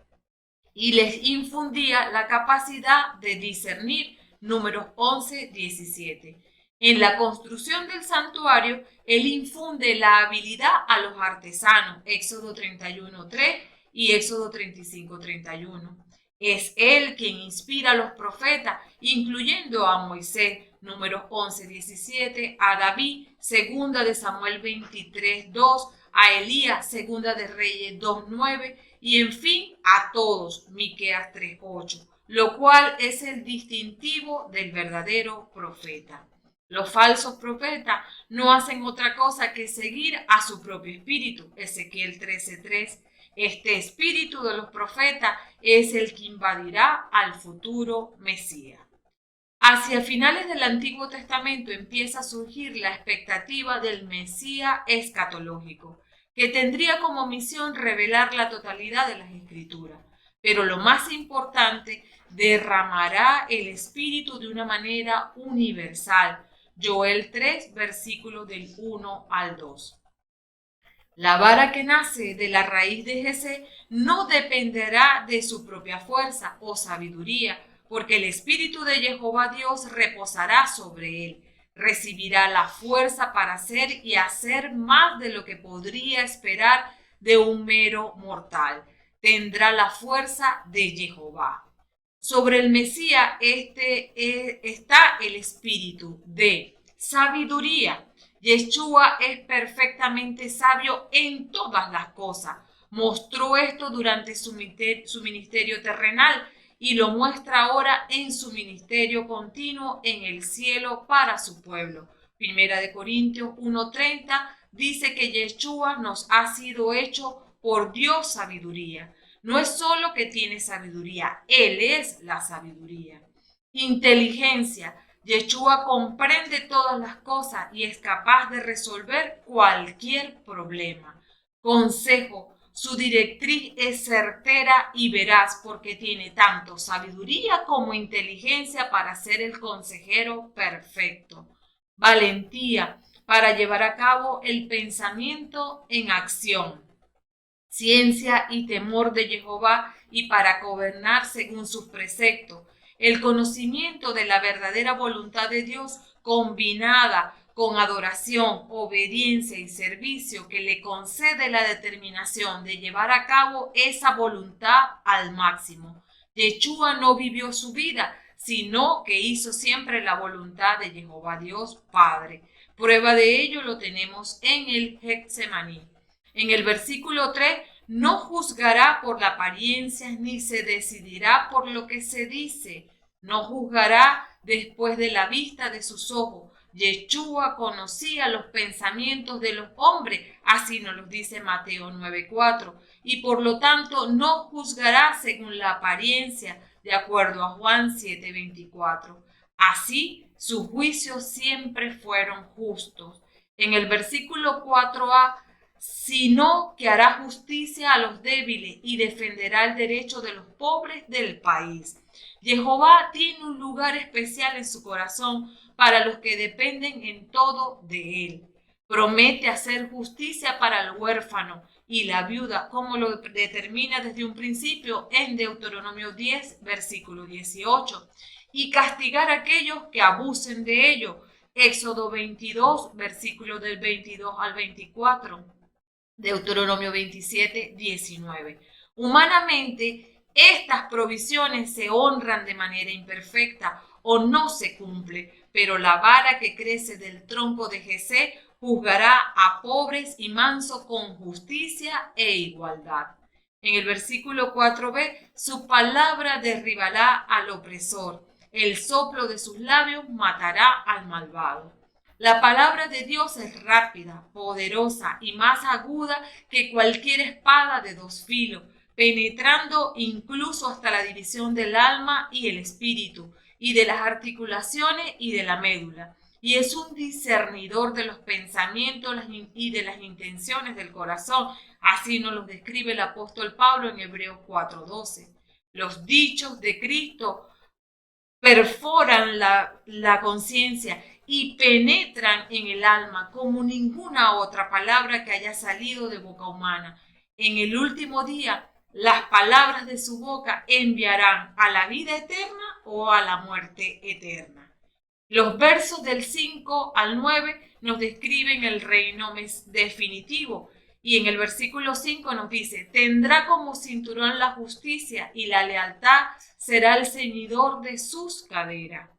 Y les infundía la capacidad de discernir. Números 11:17. En la construcción del santuario, él infunde la habilidad a los artesanos. Éxodo 31:3 y Éxodo 35:31. Es él quien inspira a los profetas, incluyendo a Moisés, Números 11:17, a David, segunda de Samuel 23:2, a Elías, segunda de Reyes 2:9 y en fin a todos, Miqueas 3:8, lo cual es el distintivo del verdadero profeta. Los falsos profetas no hacen otra cosa que seguir a su propio espíritu. Ezequiel 13:3. Este espíritu de los profetas es el que invadirá al futuro Mesías. Hacia finales del Antiguo Testamento empieza a surgir la expectativa del Mesías escatológico, que tendría como misión revelar la totalidad de las Escrituras. Pero lo más importante, derramará el Espíritu de una manera universal. Joel 3, versículos del 1 al 2. La vara que nace de la raíz de Jesé no dependerá de su propia fuerza o sabiduría, porque el Espíritu de Jehová Dios reposará sobre él. Recibirá la fuerza para hacer y hacer más de lo que podría esperar de un mero mortal. Tendrá la fuerza de Jehová. Sobre el Mesías está el espíritu de sabiduría. Yeshua es perfectamente sabio en todas las cosas. Mostró esto durante su ministerio terrenal y lo muestra ahora en su ministerio continuo en el cielo para su pueblo. Primera de Corintios 1:30 dice que Yeshua nos ha sido hecho por Dios sabiduría. No es solo que tiene sabiduría, Él es la sabiduría. Inteligencia. Yeshua comprende todas las cosas y es capaz de resolver cualquier problema. Consejo. Su directriz es certera y veraz porque tiene tanto sabiduría como inteligencia para ser el consejero perfecto. Valentía para llevar a cabo el pensamiento en acción. Ciencia y temor de Jehová y para gobernar según sus preceptos. El conocimiento de la verdadera voluntad de Dios combinada con adoración, obediencia y servicio que le concede la determinación de llevar a cabo esa voluntad al máximo. Yeshua no vivió su vida, sino que hizo siempre la voluntad de Jehová Dios Padre. Prueba de ello lo tenemos en el Getsemaní. En el versículo 3, no juzgará por la apariencia ni se decidirá por lo que se dice. No juzgará después de la vista de sus ojos. Yeshua conocía los pensamientos de los hombres, así nos lo dice Mateo 9:4, y por lo tanto no juzgará según la apariencia, de acuerdo a Juan 7:24. Así, sus juicios siempre fueron justos. En el versículo 4a, sino que hará justicia a los débiles y defenderá el derecho de los pobres del país. Jehová tiene un lugar especial en su corazón para los que dependen en todo de él. Promete hacer justicia para el huérfano y la viuda, como lo determina desde un principio en Deuteronomio 10, versículo 18, y castigar a aquellos que abusen de ello. Éxodo 22, versículo del 22 al 24. Deuteronomio 27, 19. Humanamente, estas provisiones se honran de manera imperfecta o no se cumple, pero la vara que crece del tronco de Jesé juzgará a pobres y mansos con justicia e igualdad. En el versículo 4b, su palabra derribará al opresor, el soplo de sus labios matará al malvado. La palabra de Dios es rápida, poderosa y más aguda que cualquier espada de dos filos. penetrando incluso hasta la división del alma y el espíritu, y de las articulaciones y de la médula. Y es un discernidor de los pensamientos y de las intenciones del corazón. Así nos lo describe el apóstol Pablo en Hebreos 4:12. Los dichos de Cristo perforan la conciencia y penetran en el alma como ninguna otra palabra que haya salido de boca humana. En el último día, las palabras de su boca enviarán a la vida eterna o a la muerte eterna. Los versos del 5 al 9 nos describen el reino definitivo. Y en el versículo 5 nos dice: tendrá como cinturón la justicia y la lealtad será el ceñidor de sus caderas.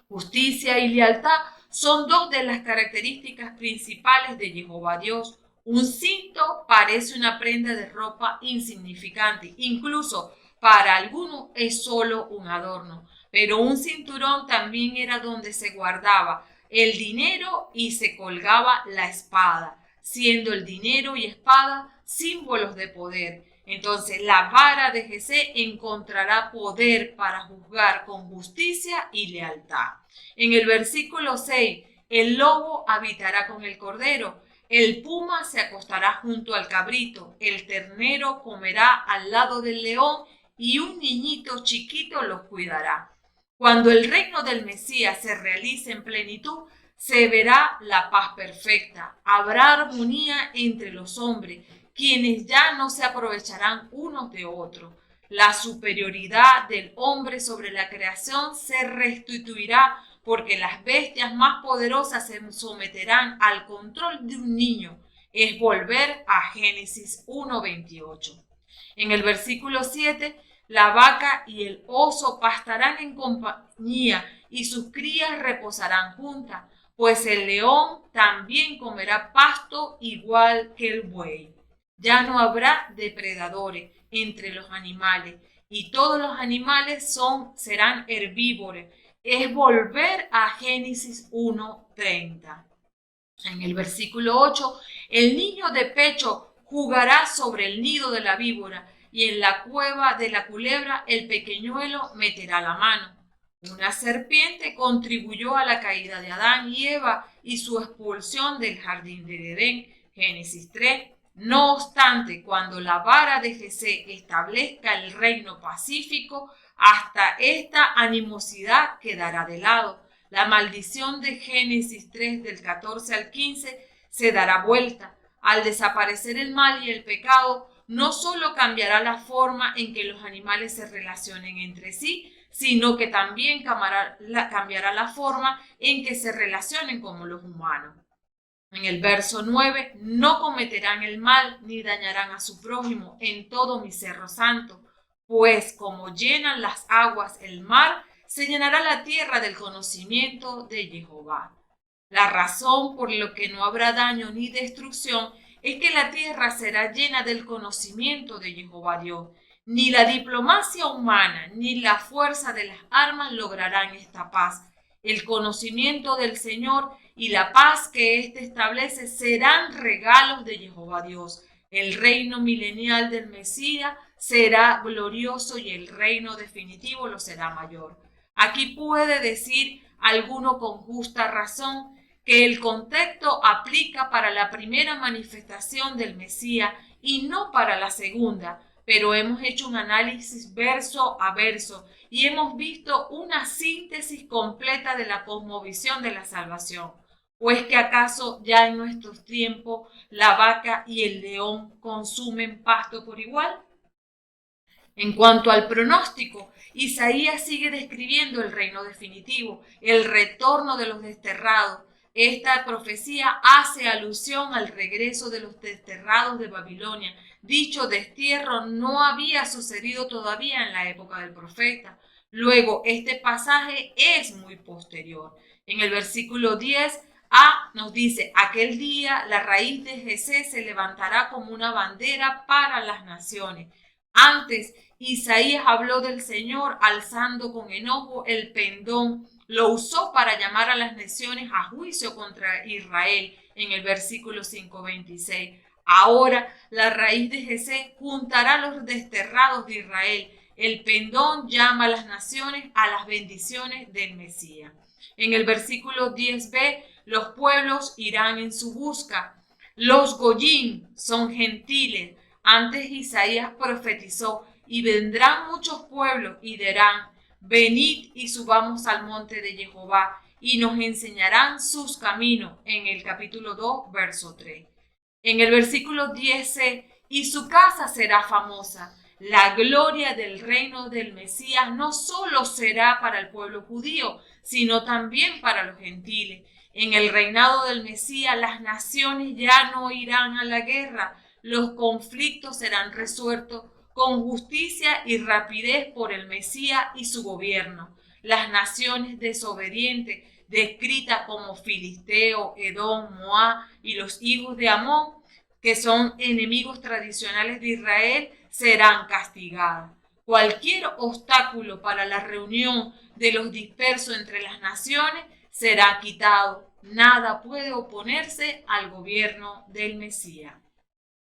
Justicia y lealtad son dos de las características principales de Jehová Dios. Un cinto parece una prenda de ropa insignificante, incluso para algunos es solo un adorno, pero un cinturón también era donde se guardaba el dinero y se colgaba la espada, siendo el dinero y espada símbolos de poder. Entonces la vara de Jesé encontrará poder para juzgar con justicia y lealtad. En el versículo 6, el lobo habitará con el cordero, el puma se acostará junto al cabrito, el ternero comerá al lado del león y un niñito chiquito los cuidará. Cuando el reino del Mesías se realice en plenitud, se verá la paz perfecta, habrá armonía entre los hombres, quienes ya no se aprovecharán unos de otros. La superioridad del hombre sobre la creación se restituirá porque las bestias más poderosas se someterán al control de un niño. Es volver a Génesis 1:28. En el versículo 7, la vaca y el oso pastarán en compañía y sus crías reposarán juntas, pues el león también comerá pasto igual que el buey. Ya no habrá depredadores entre los animales y todos los animales serán herbívoros. Es volver a Génesis 1:30. En el versículo 8, el niño de pecho jugará sobre el nido de la víbora y en la cueva de la culebra el pequeñuelo meterá la mano. Una serpiente contribuyó a la caída de Adán y Eva y su expulsión del jardín de Edén, Génesis 3. No obstante, cuando la vara de Jesé establezca el reino pacífico, hasta esta animosidad quedará de lado. La maldición de Génesis 3 del 14 al 15 se dará vuelta. Al desaparecer el mal y el pecado, no solo cambiará la forma en que los animales se relacionen entre sí, sino que también cambiará la forma en que se relacionen con los humanos. En el verso 9, no cometerán el mal ni dañarán a su prójimo en todo mi cerro santo, pues como llenan las aguas el mar, se llenará la tierra del conocimiento de Jehová. La razón por lo que no habrá daño ni destrucción es que la tierra será llena del conocimiento de Jehová Dios. Ni la diplomacia humana ni la fuerza de las armas lograrán esta paz. El conocimiento del Señor y la paz que éste establece serán regalos de Jehová Dios. El reino milenial del Mesías será glorioso y el reino definitivo lo será mayor. Aquí puede decir alguno con justa razón que el contexto aplica para la primera manifestación del Mesías y no para la segunda, pero hemos hecho un análisis verso a verso y hemos visto una síntesis completa de la cosmovisión de la salvación. ¿O es que acaso ya en nuestros tiempos la vaca y el león consumen pasto por igual? En cuanto al pronóstico, Isaías sigue describiendo el reino definitivo, el retorno de los desterrados. Esta profecía hace alusión al regreso de los desterrados de Babilonia. Dicho destierro no había sucedido todavía en la época del profeta. Luego, este pasaje es muy posterior. En el versículo 10 nos dice: aquel día la raíz de Jesé se levantará como una bandera para las naciones. Antes, Isaías habló del Señor alzando con enojo el pendón. Lo usó para llamar a las naciones a juicio contra Israel en el versículo 5:26. Ahora la raíz de Jesé juntará a los desterrados de Israel. El pendón llama a las naciones a las bendiciones del Mesías. En el versículo 10b, los pueblos irán en su busca. Los Goyim son gentiles. Antes Isaías profetizó, y vendrán muchos pueblos y dirán, venid y subamos al monte de Jehová, y nos enseñarán sus caminos. En el capítulo 2, verso 3. En el versículo 10c, y su casa será famosa. La gloria del reino del Mesías no solo será para el pueblo judío, sino también para los gentiles. En el reinado del Mesías, las naciones ya no irán a la guerra. Los conflictos serán resueltos con justicia y rapidez por el Mesías y su gobierno. Las naciones desobedientes, descritas como Filisteo, Edom, Moab y los hijos de Amón, que son enemigos tradicionales de Israel, serán castigadas. Cualquier obstáculo para la reunión de los dispersos entre las naciones será quitado. Nada puede oponerse al gobierno del Mesías.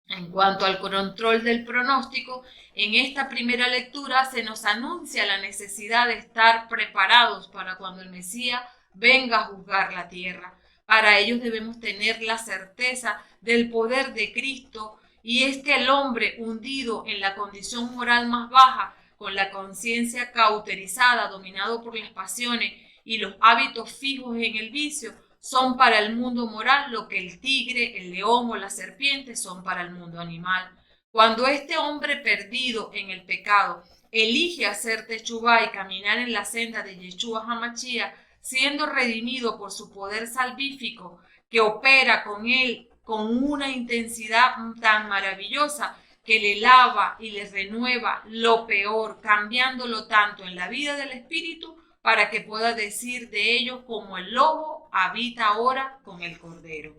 En cuanto al control del pronóstico, en esta primera lectura se nos anuncia la necesidad de estar preparados para cuando el Mesías venga a juzgar la tierra. Para ello debemos tener la certeza del poder de Cristo, y es que el hombre hundido en la condición moral más baja, con la conciencia cauterizada, dominado por las pasiones y los hábitos fijos en el vicio, son para el mundo moral lo que el tigre, el león o la serpiente son para el mundo animal. Cuando este hombre perdido en el pecado elige hacer techubá y caminar en la senda de Yeshua HaMashiach, siendo redimido por su poder salvífico que opera con él con una intensidad tan maravillosa que le lava y le renueva lo peor, cambiándolo tanto en la vida del espíritu para que pueda decir de ellos como el lobo habita ahora con el cordero.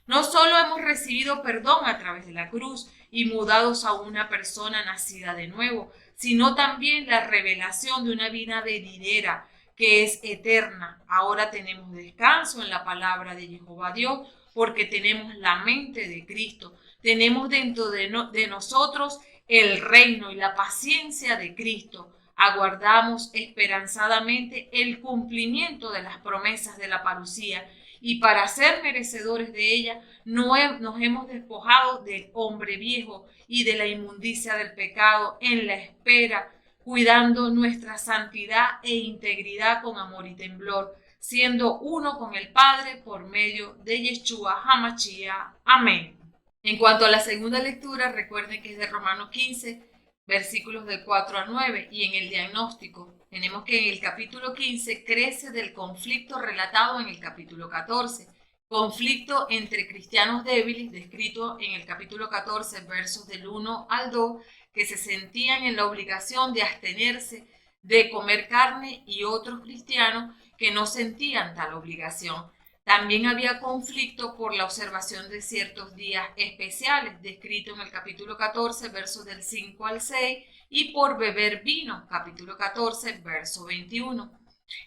No solo hemos recibido perdón a través de la cruz y mudados a una persona nacida de nuevo, sino también la revelación de una vida venidera que es eterna. Ahora tenemos descanso en la palabra de Jehová Dios porque tenemos la mente de Cristo. Tenemos dentro de nosotros el reino y la paciencia de Cristo. Aguardamos esperanzadamente el cumplimiento de las promesas de la parucía, y para ser merecedores de ella nos hemos despojado del hombre viejo y de la inmundicia del pecado en la espera, cuidando nuestra santidad e integridad con amor y temblor, siendo uno con el Padre por medio de Yeshua HaMashiach. Amén. En cuanto a la segunda lectura, recuerden que es de Romanos 15, versículos del 4 al 9, y en el diagnóstico tenemos que en el capítulo 15 crece del conflicto relatado en el capítulo 14, conflicto entre cristianos débiles descrito en el capítulo 14, versos del 1 al 2, que se sentían en la obligación de abstenerse de comer carne, y otros cristianos que no sentían tal obligación. También había conflicto por la observación de ciertos días especiales, descrito en el capítulo 14, versos del 5 al 6, y por beber vino, capítulo 14, verso 21.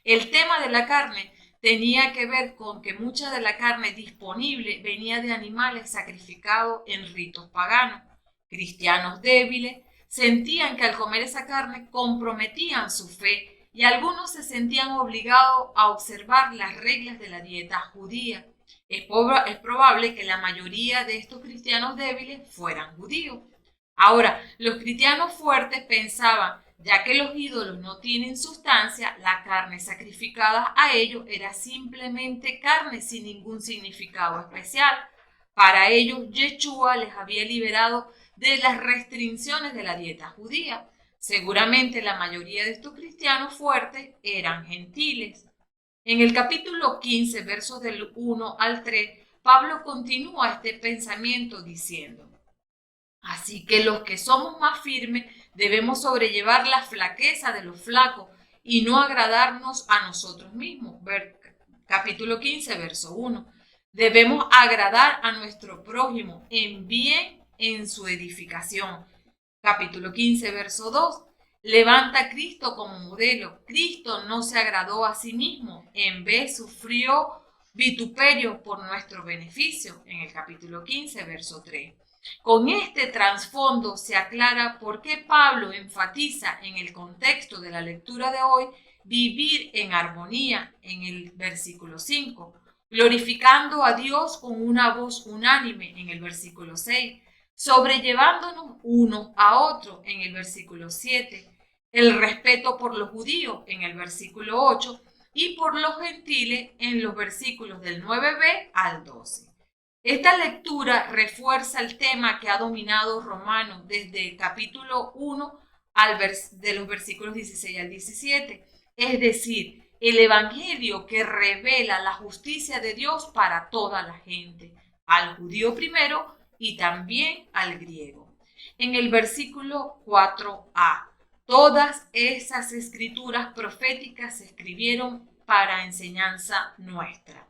El tema de la carne tenía que ver con que mucha de la carne disponible venía de animales sacrificados en ritos paganos. Cristianos débiles sentían que al comer esa carne comprometían su fe, y algunos se sentían obligados a observar las reglas de la dieta judía. Es probable que la mayoría de estos cristianos débiles fueran judíos. Ahora, los cristianos fuertes pensaban, ya que los ídolos no tienen sustancia, la carne sacrificada a ellos era simplemente carne sin ningún significado especial. Para ellos, Yeshua les había liberado de las restricciones de la dieta judía. Seguramente la mayoría de estos cristianos fuertes eran gentiles. En el capítulo 15, versos del 1 al 3, Pablo continúa este pensamiento diciendo: así que los que somos más firmes debemos sobrellevar la flaqueza de los flacos y no agradarnos a nosotros mismos. Capítulo 15, verso 1. Debemos agradar a nuestro prójimo en bien en su edificación. Capítulo 15, verso 2. Levanta a Cristo como modelo. Cristo no se agradó a sí mismo, en vez sufrió vituperio por nuestro beneficio. En el capítulo 15, verso 3. Con este trasfondo se aclara por qué Pablo enfatiza en el contexto de la lectura de hoy vivir en armonía en el versículo 5, glorificando a Dios con una voz unánime en el versículo 6, sobrellevándonos uno a otro en el versículo 7, el respeto por los judíos en el versículo 8 y por los gentiles en los versículos del 9b al 12. Esta lectura refuerza el tema que ha dominado Romanos desde el capítulo 1 de los versículos 16 al 17, es decir, el evangelio que revela la justicia de Dios para toda la gente, al judío primero y también al griego. En el versículo 4a, todas esas escrituras proféticas se escribieron para enseñanza nuestra.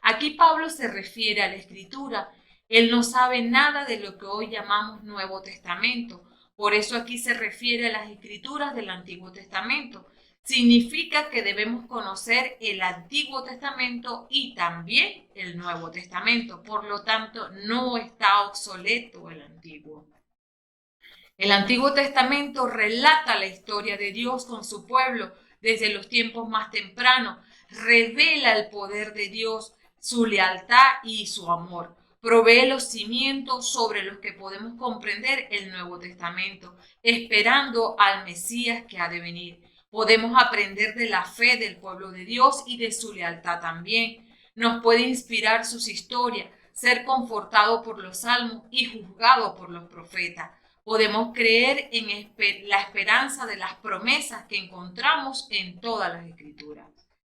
Aquí Pablo se refiere a la Escritura. Él no sabe nada de lo que hoy llamamos Nuevo Testamento. Por eso aquí se refiere a las Escrituras del Antiguo Testamento. Significa que debemos conocer el Antiguo Testamento y también el Nuevo Testamento. Por lo tanto, no está obsoleto el Antiguo. El Antiguo Testamento relata la historia de Dios con su pueblo desde los tiempos más tempranos. Revela el poder de Dios, su lealtad y su amor. Provee los cimientos sobre los que podemos comprender el Nuevo Testamento, esperando al Mesías que ha de venir. Podemos aprender de la fe del pueblo de Dios y de su lealtad también. Nos puede inspirar sus historias, ser confortado por los salmos y juzgado por los profetas. Podemos creer en la esperanza de las promesas que encontramos en todas las Escrituras.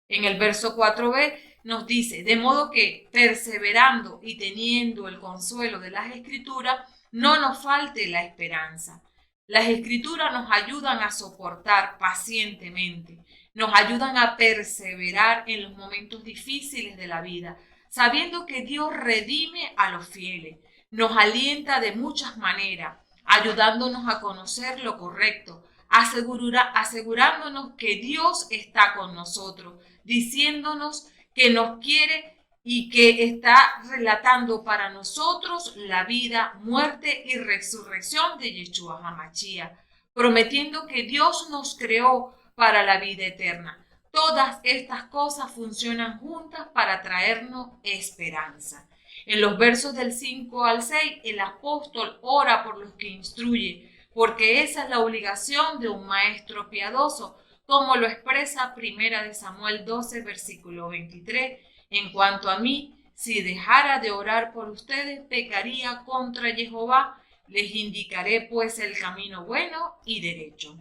En el verso 4b nos dice, de modo que perseverando y teniendo el consuelo de las Escrituras, no nos falte la esperanza. Las Escrituras nos ayudan a soportar pacientemente, nos ayudan a perseverar en los momentos difíciles de la vida, sabiendo que Dios redime a los fieles, nos alienta de muchas maneras, ayudándonos a conocer lo correcto, asegurándonos que Dios está con nosotros, diciéndonos que nos quiere y que está relatando para nosotros la vida, muerte y resurrección de Yeshua HaMashiach, prometiendo que Dios nos creó para la vida eterna. Todas estas cosas funcionan juntas para traernos esperanza. En los versos del 5 al 6, el apóstol ora por los que instruye, porque esa es la obligación de un maestro piadoso, como lo expresa 1 Samuel 12, versículo 23. En cuanto a mí, si dejara de orar por ustedes, pecaría contra Jehová. Les indicaré pues el camino bueno y derecho.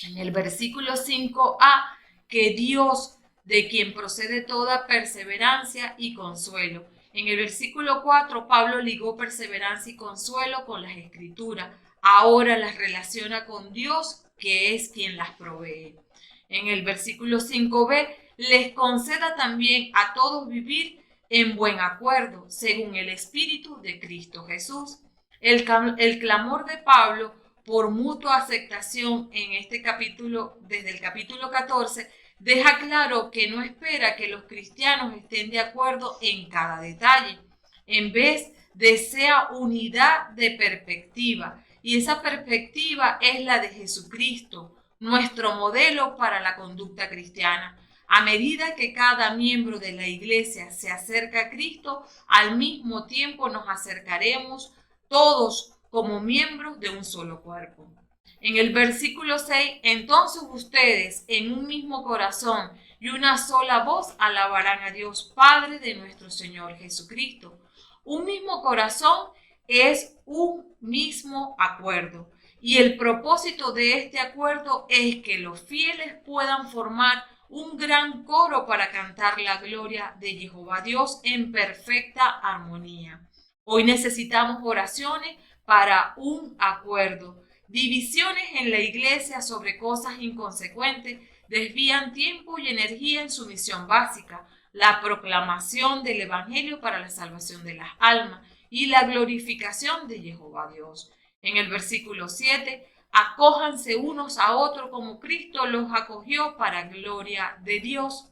En el versículo 5a, que Dios, de quien procede toda perseverancia y consuelo. En el versículo 4, Pablo ligó perseverancia y consuelo con las Escrituras. Ahora las relaciona con Dios, que es quien las provee. En el versículo 5b, les conceda también a todos vivir en buen acuerdo, según el Espíritu de Cristo Jesús. El clamor de Pablo por mutua aceptación en este capítulo, desde el capítulo 14, deja claro que no espera que los cristianos estén de acuerdo en cada detalle. En vez, desea unidad de perspectiva, y esa perspectiva es la de Jesucristo, nuestro modelo para la conducta cristiana. A medida que cada miembro de la iglesia se acerca a Cristo, al mismo tiempo nos acercaremos todos como miembros de un solo cuerpo. En el versículo 6, entonces ustedes en un mismo corazón y una sola voz alabarán a Dios Padre de nuestro Señor Jesucristo. Un mismo corazón es un mismo acuerdo. Y el propósito de este acuerdo es que los fieles puedan formar un gran coro para cantar la gloria de Jehová Dios en perfecta armonía. Hoy necesitamos oraciones para un acuerdo. Divisiones en la iglesia sobre cosas inconsecuentes desvían tiempo y energía en su misión básica, la proclamación del Evangelio para la salvación de las almas y la glorificación de Jehová Dios. En el versículo 7, acójanse unos a otros como Cristo los acogió para gloria de Dios.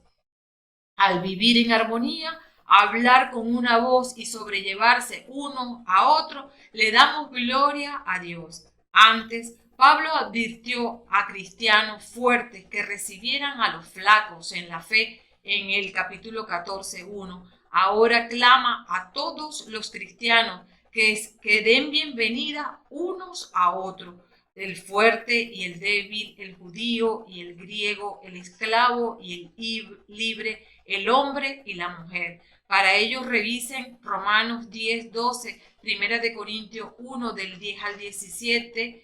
Al vivir en armonía, hablar con una voz y sobrellevarse uno a otro, le damos gloria a Dios. Antes, Pablo advirtió a cristianos fuertes que recibieran a los flacos en la fe en el capítulo 14:1. Ahora clama a todos los cristianos que den bienvenida unos a otros, el fuerte y el débil, el judío y el griego, el esclavo y el libre, el hombre y la mujer. Para ello revisen Romanos 10:12, Primera de Corintios 1 del 10 al 17.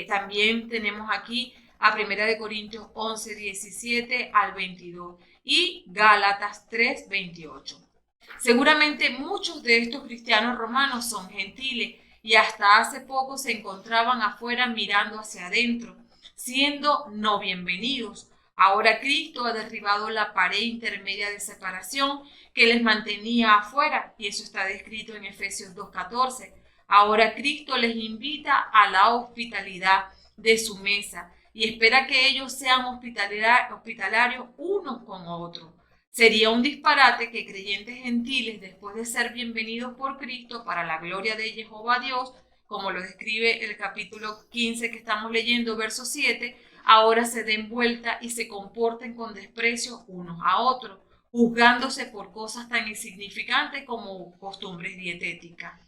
También tenemos aquí a Primera de Corintios 11, 17 al 22 y Gálatas 3, 28. Seguramente muchos de estos cristianos romanos son gentiles y hasta hace poco se encontraban afuera mirando hacia adentro, siendo no bienvenidos. Ahora Cristo ha derribado la pared intermedia de separación que les mantenía afuera, y eso está descrito en Efesios 2:14. Ahora Cristo les invita a la hospitalidad de su mesa y espera que ellos sean hospitalarios unos con otros. Sería un disparate que creyentes gentiles, después de ser bienvenidos por Cristo para la gloria de Jehová Dios, como lo describe el capítulo 15 que estamos leyendo, verso 7, ahora se den vuelta y se comporten con desprecio unos a otros, juzgándose por cosas tan insignificantes como costumbres dietéticas.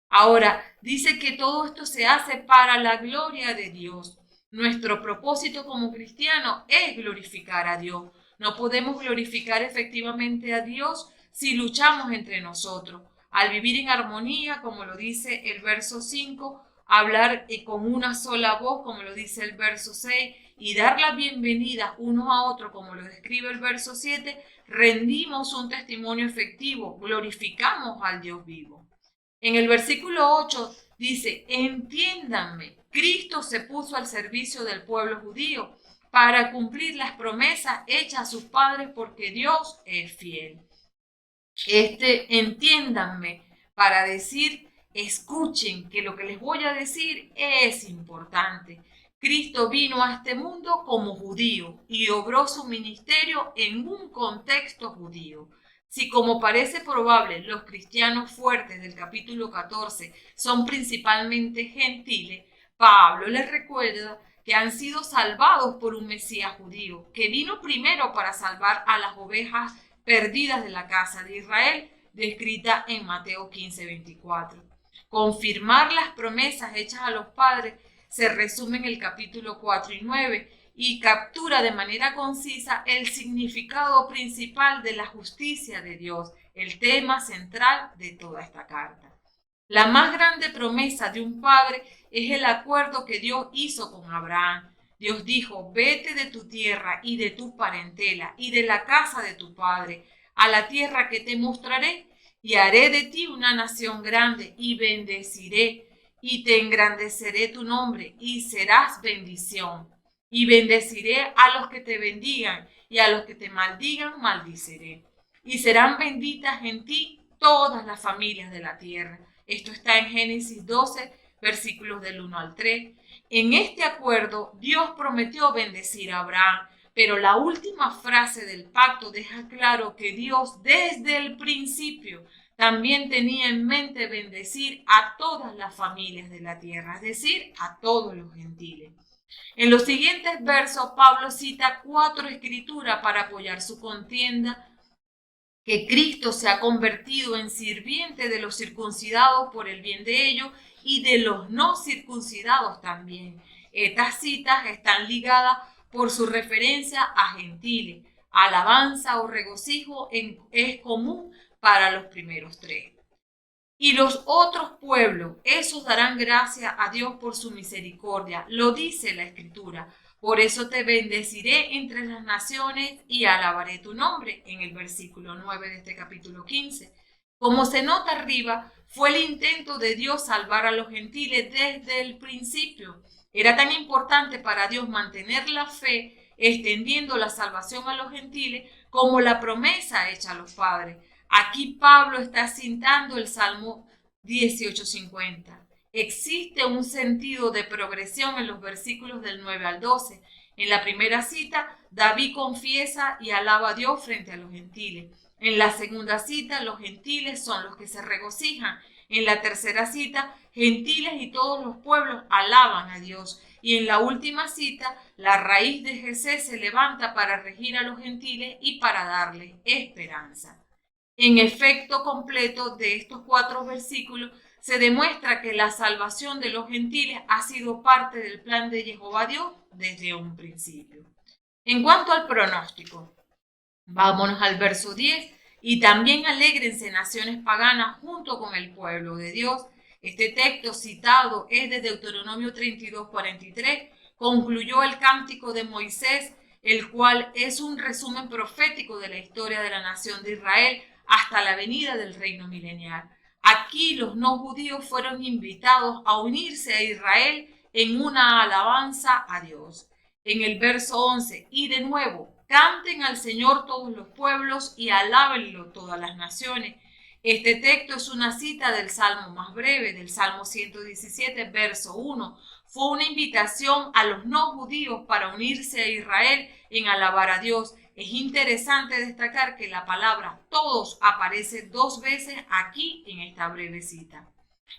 Ahora, dice que todo esto se hace para la gloria de Dios. Nuestro propósito como cristianos es glorificar a Dios. No podemos glorificar efectivamente a Dios si luchamos entre nosotros. Al vivir en armonía, como lo dice el verso 5, hablar con una sola voz, como lo dice el verso 6, y dar la bienvenida unos a otros, como lo describe el verso 7, rendimos un testimonio efectivo, glorificamos al Dios vivo. En el versículo 8 dice, entiéndanme, Cristo se puso al servicio del pueblo judío para cumplir las promesas hechas a sus padres porque Dios es fiel. Entiéndanme para decir, escuchen que lo que les voy a decir es importante. Cristo vino a este mundo como judío y obró su ministerio en un contexto judío. Si, como parece probable, los cristianos fuertes del capítulo 14 son principalmente gentiles, Pablo les recuerda que han sido salvados por un Mesías judío, que vino primero para salvar a las ovejas perdidas de la casa de Israel, descrita en Mateo 15:24. Confirmar las promesas hechas a los padres se resume en el capítulo 4 y 9 y captura de manera concisa el significado principal de la justicia de Dios, el tema central de toda esta carta. La más grande promesa de un padre es el acuerdo que Dios hizo con Abraham. Dios dijo, vete de tu tierra y de tu parentela y de la casa de tu padre a la tierra que te mostraré y haré de ti una nación grande y bendeciré y te engrandeceré tu nombre y serás bendición. Y bendeciré a los que te bendigan y a los que te maldigan maldiciré. Y serán benditas en ti todas las familias de la tierra. Esto está en Génesis 12, versículos del 1 al 3. En este acuerdo, Dios prometió bendecir a Abraham, pero la última frase del pacto deja claro que Dios desde el principio también tenía en mente bendecir a todas las familias de la tierra, es decir, a todos los gentiles. En los siguientes versos, Pablo cita 4 escrituras para apoyar su contienda, que Cristo se ha convertido en sirviente de los circuncidados por el bien de ellos y de los no circuncidados también. Estas citas están ligadas por su referencia a gentiles. Alabanza o regocijo es común para los primeros 3. Y los otros pueblos, esos darán gracias a Dios por su misericordia. Lo dice la Escritura. Por eso te bendeciré entre las naciones y alabaré tu nombre, en el versículo 9 de este capítulo 15. Como se nota arriba, fue el intento de Dios salvar a los gentiles desde el principio. Era tan importante para Dios mantener la fe, extendiendo la salvación a los gentiles, como la promesa hecha a los padres. Aquí Pablo está citando el Salmo 18:50. Existe un sentido de progresión en los versículos del 9 al 12. En la primera cita, David confiesa y alaba a Dios frente a los gentiles. En la segunda cita, los gentiles son los que se regocijan. En la tercera cita, gentiles y todos los pueblos alaban a Dios. Y en la última cita, la raíz de Jesé se levanta para regir a los gentiles y para darles esperanza. En efecto completo de estos 4 versículos, se demuestra que la salvación de los gentiles ha sido parte del plan de Jehová Dios desde un principio. En cuanto al pronóstico, vámonos al verso 10. Y también alégrense naciones paganas junto con el pueblo de Dios. Este texto citado es de Deuteronomio 32:43. Concluyó el cántico de Moisés, el cual es un resumen profético de la historia de la nación de Israel hasta la venida del reino milenial. Aquí los no judíos fueron invitados a unirse a Israel en una alabanza a Dios. En el verso 11, y de nuevo, canten al Señor todos los pueblos y alábenlo todas las naciones. Este texto es una cita del salmo más breve, del Salmo 117, verso 1. Fue una invitación a los no judíos para unirse a Israel en alabar a Dios. Es interesante destacar que la palabra todos aparece 2 veces aquí en esta breve cita.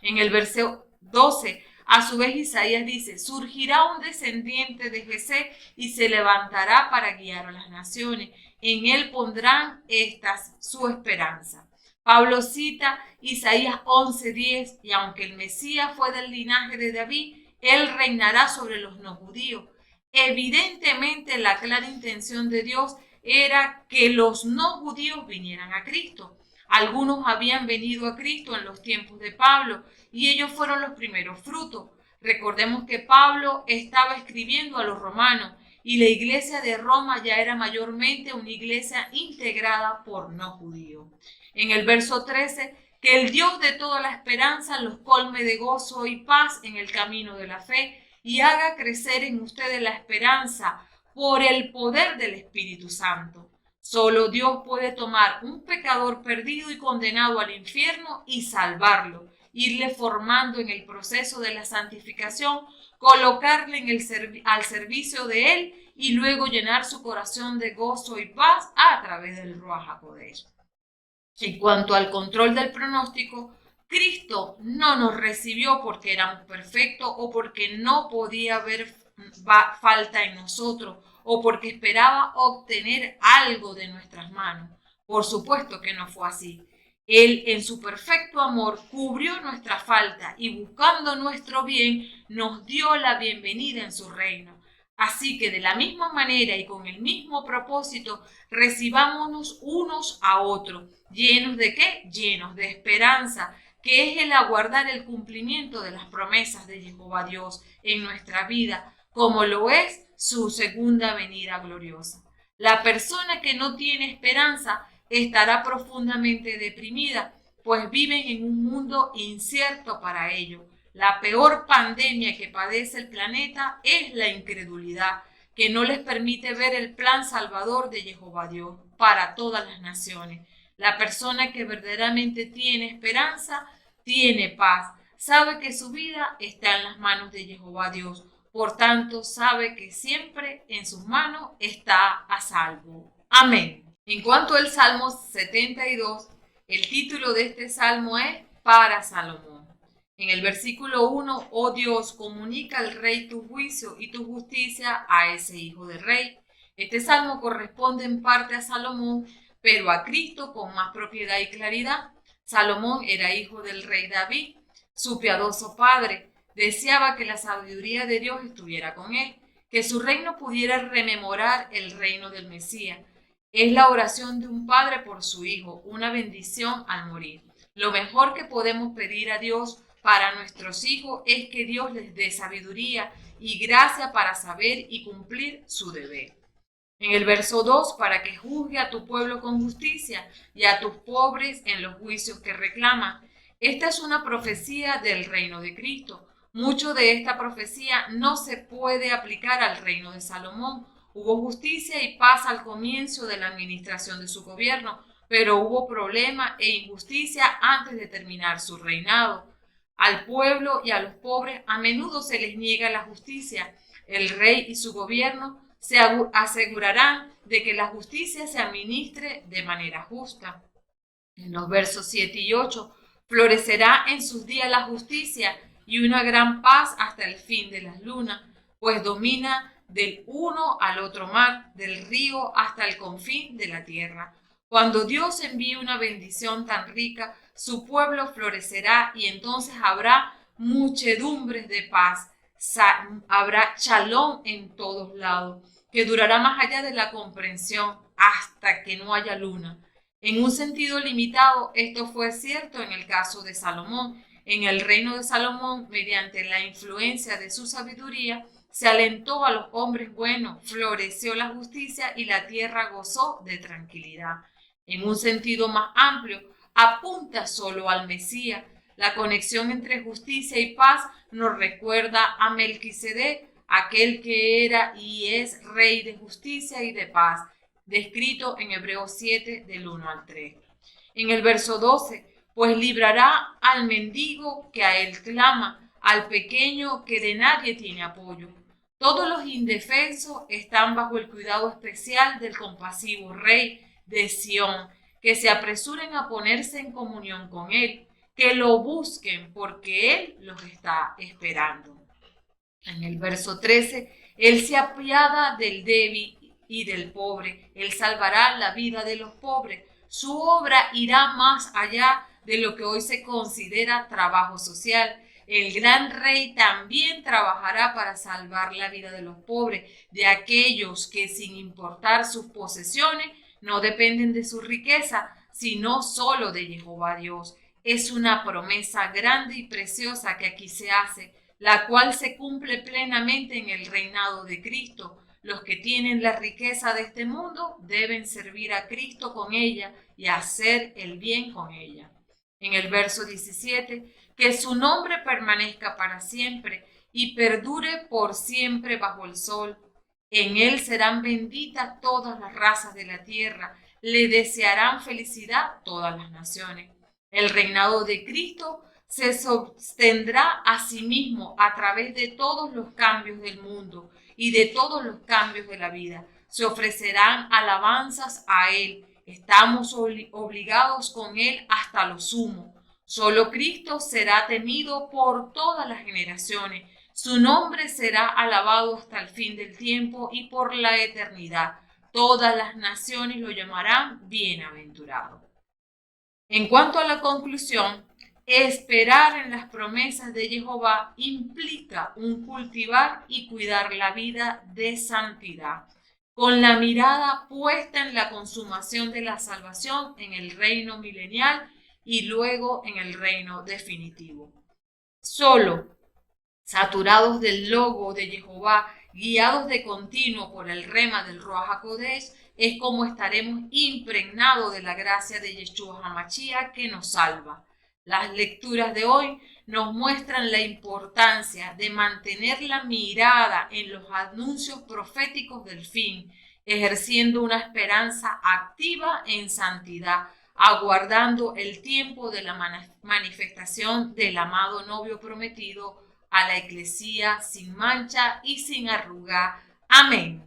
En el verso 12, a su vez Isaías dice, surgirá un descendiente de Jesé y se levantará para guiar a las naciones. En él pondrán estas su esperanza. Pablo cita Isaías 11:10, y aunque el Mesías fue del linaje de David, él reinará sobre los no judíos. Evidentemente la clara intención de Dios era que los no judíos vinieran a Cristo. Algunos habían venido a Cristo en los tiempos de Pablo y ellos fueron los primeros frutos. Recordemos que Pablo estaba escribiendo a los romanos y la iglesia de Roma ya era mayormente una iglesia integrada por no judíos. En el verso 13, que el Dios de toda la esperanza los colme de gozo y paz en el camino de la fe y haga crecer en ustedes la esperanza por el poder del Espíritu Santo. Solo Dios puede tomar un pecador perdido y condenado al infierno y salvarlo, irle formando en el proceso de la santificación, colocarle al servicio de Él y luego llenar su corazón de gozo y paz a través del Ruach HaKodesh. En cuanto al control del pronóstico, Cristo no nos recibió porque éramos perfectos o porque no podía haber falta en nosotros o porque esperaba obtener algo de nuestras manos. Por supuesto que no fue así. Él, en su perfecto amor, cubrió nuestra falta y buscando nuestro bien, nos dio la bienvenida en su reino. Así que de la misma manera y con el mismo propósito, recibámonos unos a otros. ¿Llenos de qué? Llenos de esperanza, que es el aguardar el cumplimiento de las promesas de Jehová Dios en nuestra vida, como lo es su segunda venida gloriosa. La persona que no tiene esperanza estará profundamente deprimida, pues viven en un mundo incierto para ellos. La peor pandemia que padece el planeta es la incredulidad, que no les permite ver el plan salvador de Jehová Dios para todas las naciones. La persona que verdaderamente tiene esperanza, tiene paz, sabe que su vida está en las manos de Jehová Dios. Por tanto, sabe que siempre en sus manos está a salvo. Amén. En cuanto al Salmo 72, el título de este salmo es Para Salomón. En el versículo 1, oh Dios, comunica al rey tu juicio y tu justicia a ese hijo del rey. Este salmo corresponde en parte a Salomón, pero a Cristo con más propiedad y claridad. Salomón era hijo del rey David, su piadoso padre. Deseaba que la sabiduría de Dios estuviera con él, que su reino pudiera rememorar el reino del Mesías. Es la oración de un padre por su hijo, una bendición al morir. Lo mejor que podemos pedir a Dios para nuestros hijos es que Dios les dé sabiduría y gracia para saber y cumplir su deber. En el verso 2, para que juzgue a tu pueblo con justicia y a tus pobres en los juicios que reclaman. Esta es una profecía del reino de Cristo. Mucho de esta profecía no se puede aplicar al reino de Salomón. Hubo justicia y paz al comienzo de la administración de su gobierno, pero hubo problema e injusticia antes de terminar su reinado. Al pueblo y a los pobres a menudo se les niega la justicia. El rey y su gobierno se asegurarán de que la justicia se administre de manera justa. En los versos 7 y 8, florecerá en sus días la justicia y una gran paz hasta el fin de las lunas, pues domina del uno al otro mar, del río hasta el confín de la tierra. Cuando Dios envíe una bendición tan rica, su pueblo florecerá y entonces habrá muchedumbres de paz. Habrá shalom en todos lados, que durará más allá de la comprensión hasta que no haya luna. En un sentido limitado, esto fue cierto en el caso de Salomón. En el reino de Salomón, mediante la influencia de su sabiduría, se alentó a los hombres buenos, floreció la justicia y la tierra gozó de tranquilidad. En un sentido más amplio, apunta solo al Mesías. La conexión entre justicia y paz nos recuerda a Melquisedec, aquel que era y es rey de justicia y de paz, descrito en Hebreos 7 del 1 al 3. En el verso 12, pues librará al mendigo que a él clama, al pequeño que de nadie tiene apoyo. Todos los indefensos están bajo el cuidado especial del compasivo Rey de Sión, que se apresuren a ponerse en comunión con él, que lo busquen porque él los está esperando. En el verso 13, él se apiada del débil y del pobre, él salvará la vida de los pobres. Su obra irá más allá de lo que hoy se considera trabajo social. El gran rey también trabajará para salvar la vida de los pobres, de aquellos que sin importar sus posesiones no dependen de su riqueza, sino solo de Jehová Dios. Es una promesa grande y preciosa que aquí se hace, la cual se cumple plenamente en el reinado de Cristo. Los que tienen la riqueza de este mundo deben servir a Cristo con ella y hacer el bien con ella. En el verso 17, que su nombre permanezca para siempre y perdure por siempre bajo el sol. En él serán benditas todas las razas de la tierra, le desearán felicidad todas las naciones. El reinado de Cristo se sostendrá a sí mismo a través de todos los cambios del mundo y de todos los cambios de la vida. Se ofrecerán alabanzas a él. Estamos obligados con él hasta lo sumo. Solo Cristo será temido por todas las generaciones. Su nombre será alabado hasta el fin del tiempo y por la eternidad. Todas las naciones lo llamarán bienaventurado. En cuanto a la conclusión, esperar en las promesas de Jehová implica un cultivar y cuidar la vida de santidad, con la mirada puesta en la consumación de la salvación en el reino milenial y luego en el reino definitivo. Solo saturados del logo de Jehová, guiados de continuo por el rema del Ruach HaKodesh, es como estaremos impregnados de la gracia de Yeshua HaMashiach que nos salva. Las lecturas de hoy nos muestran la importancia de mantener la mirada en los anuncios proféticos del fin, ejerciendo una esperanza activa en santidad, aguardando el tiempo de la manifestación del amado novio prometido a la Iglesia sin mancha y sin arruga. Amén.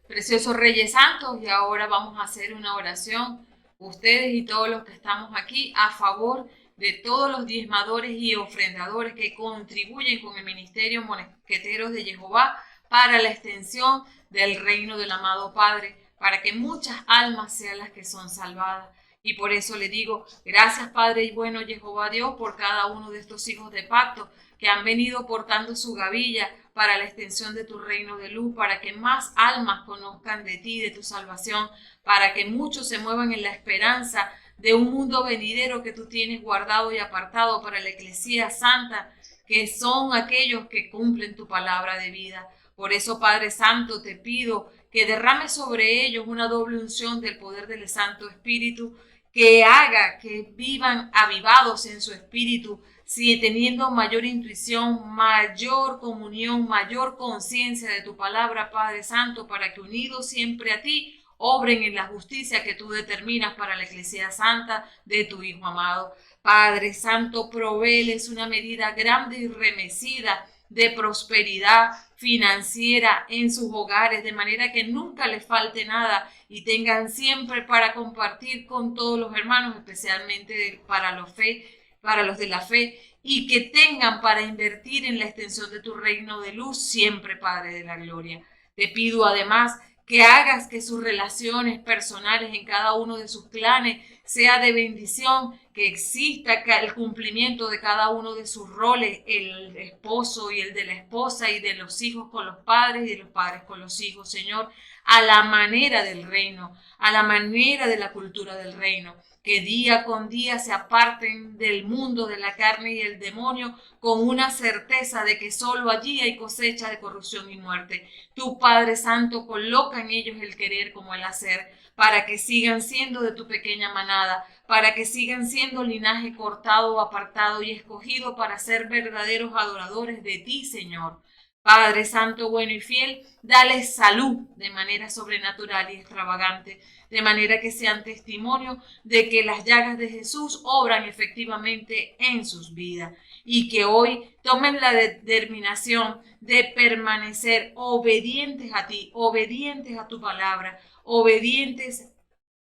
Preciosos Reyes Santos, y ahora vamos a hacer una oración, ustedes y todos los que estamos aquí, a favor de todos los diezmadores y ofrendadores que contribuyen con el ministerio Mosqueteros de Jehová para la extensión del reino del amado Padre, para que muchas almas sean las que son salvadas. Y por eso le digo, gracias Padre y bueno Jehová Dios por cada uno de estos hijos de pacto que han venido portando su gavilla para la extensión de tu reino de luz, para que más almas conozcan de ti, de tu salvación, para que muchos se muevan en la esperanza de un mundo venidero que tú tienes guardado y apartado para la Iglesia Santa, que son aquellos que cumplen tu palabra de vida. Por eso, Padre Santo, te pido que derrame sobre ellos una doble unción del poder del Santo Espíritu, que haga que vivan avivados en su espíritu, sí, teniendo mayor intuición, mayor comunión, mayor conciencia de tu palabra, Padre Santo, para que unidos siempre a ti, obren en la justicia que tú determinas para la Iglesia Santa de tu Hijo amado. Padre Santo, provéeles una medida grande y remecida de prosperidad financiera en sus hogares, de manera que nunca les falte nada y tengan siempre para compartir con todos los hermanos, especialmente para los de la fe, y que tengan para invertir en la extensión de tu reino de luz siempre, Padre de la gloria. Te pido además que hagas que sus relaciones personales en cada uno de sus clanes sea de bendición, que exista el cumplimiento de cada uno de sus roles, el esposo y el de la esposa, y de los hijos con los padres y de los padres con los hijos, Señor, a la manera del reino, a la manera de la cultura del reino, que día con día se aparten del mundo de la carne y el demonio con una certeza de que solo allí hay cosecha de corrupción y muerte. Tu Padre Santo, coloca en ellos el querer como el hacer, para que sigan siendo de tu pequeña manada, para que sigan siendo linaje cortado, apartado y escogido para ser verdaderos adoradores de ti, Señor. Padre Santo, bueno y fiel, dales salud de manera sobrenatural y extravagante, de manera que sean testimonio de que las llagas de Jesús obran efectivamente en sus vidas, y que hoy tomen la determinación de permanecer obedientes a ti, obedientes a tu palabra, obedientes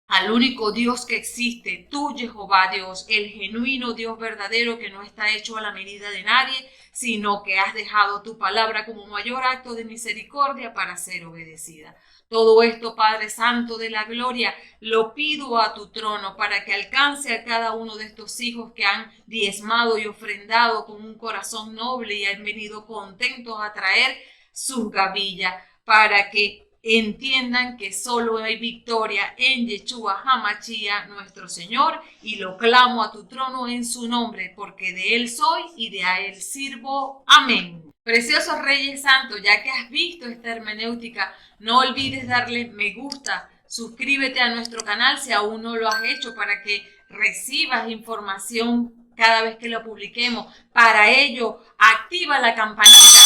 al único Dios que existe, tú, Jehová Dios, el genuino Dios verdadero, que no está hecho a la medida de nadie, sino que has dejado tu palabra como mayor acto de misericordia para ser obedecida. Todo esto, Padre Santo de la gloria, lo pido a tu trono para que alcance a cada uno de estos hijos que han diezmado y ofrendado con un corazón noble y han venido contentos a traer sus gavillas, para que entiendan que solo hay victoria en Yeshua HaMashiach nuestro Señor, y lo clamo a tu trono en su nombre, porque de Él soy y de a Él sirvo. Amén. Preciosos Reyes Santos, ya que has visto esta hermenéutica, no olvides darle me gusta, suscríbete a nuestro canal si aún no lo has hecho, para que recibas información cada vez que lo publiquemos. Para ello, activa la campanita,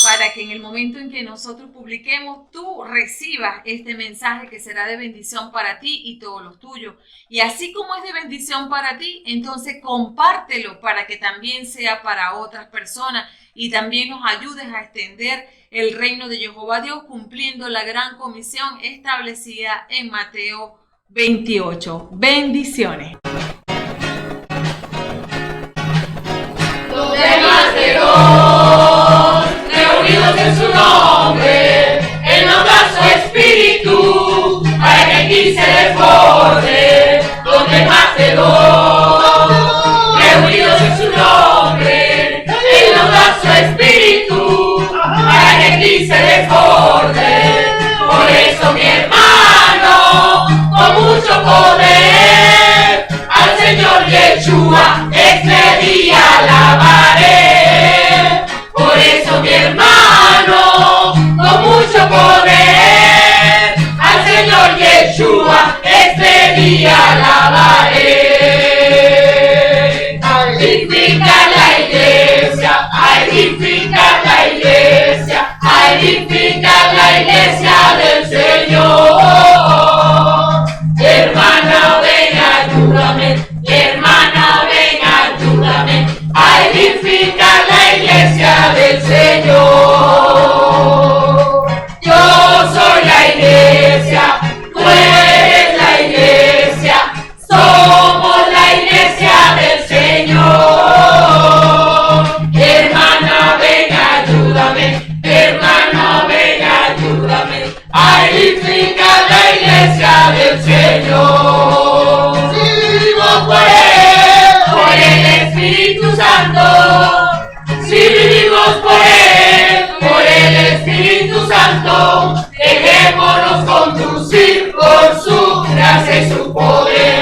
para que en el momento en que nosotros publiquemos, tú recibas este mensaje que será de bendición para ti y todos los tuyos. Y así como es de bendición para ti, entonces compártelo para que también sea para otras personas y también nos ayudes a extender el reino de Jehová Dios, cumpliendo la gran comisión establecida en Mateo 28. Bendiciones. En su nombre, Él nos da su espíritu, para que aquí se desborde, donde más de dos, reunidos en su nombre, Él nos da su espíritu, para que aquí se desborde. Por eso, mi hermano, con mucho poder, al Señor Yeshua este día alabaré. Por eso, mi hermano, con mucho poder, al Señor Yeshua este día alabaré. A edificar la iglesia, a edificar la iglesia, a edificar la iglesia del Señor. Hermana, ven, ayúdame, hermana, ven, ayúdame, a edificar la iglesia del Señor. Yo soy la iglesia, tú eres la iglesia, somos la iglesia del Señor. Hermana, ven, ayúdame, hermana, ven, ayúdame, a edificar la iglesia del Señor. Si vivimos por el Espíritu Santo, si vivimos por el Espíritu Santo, dejémonos conducir por su gracia y su poder.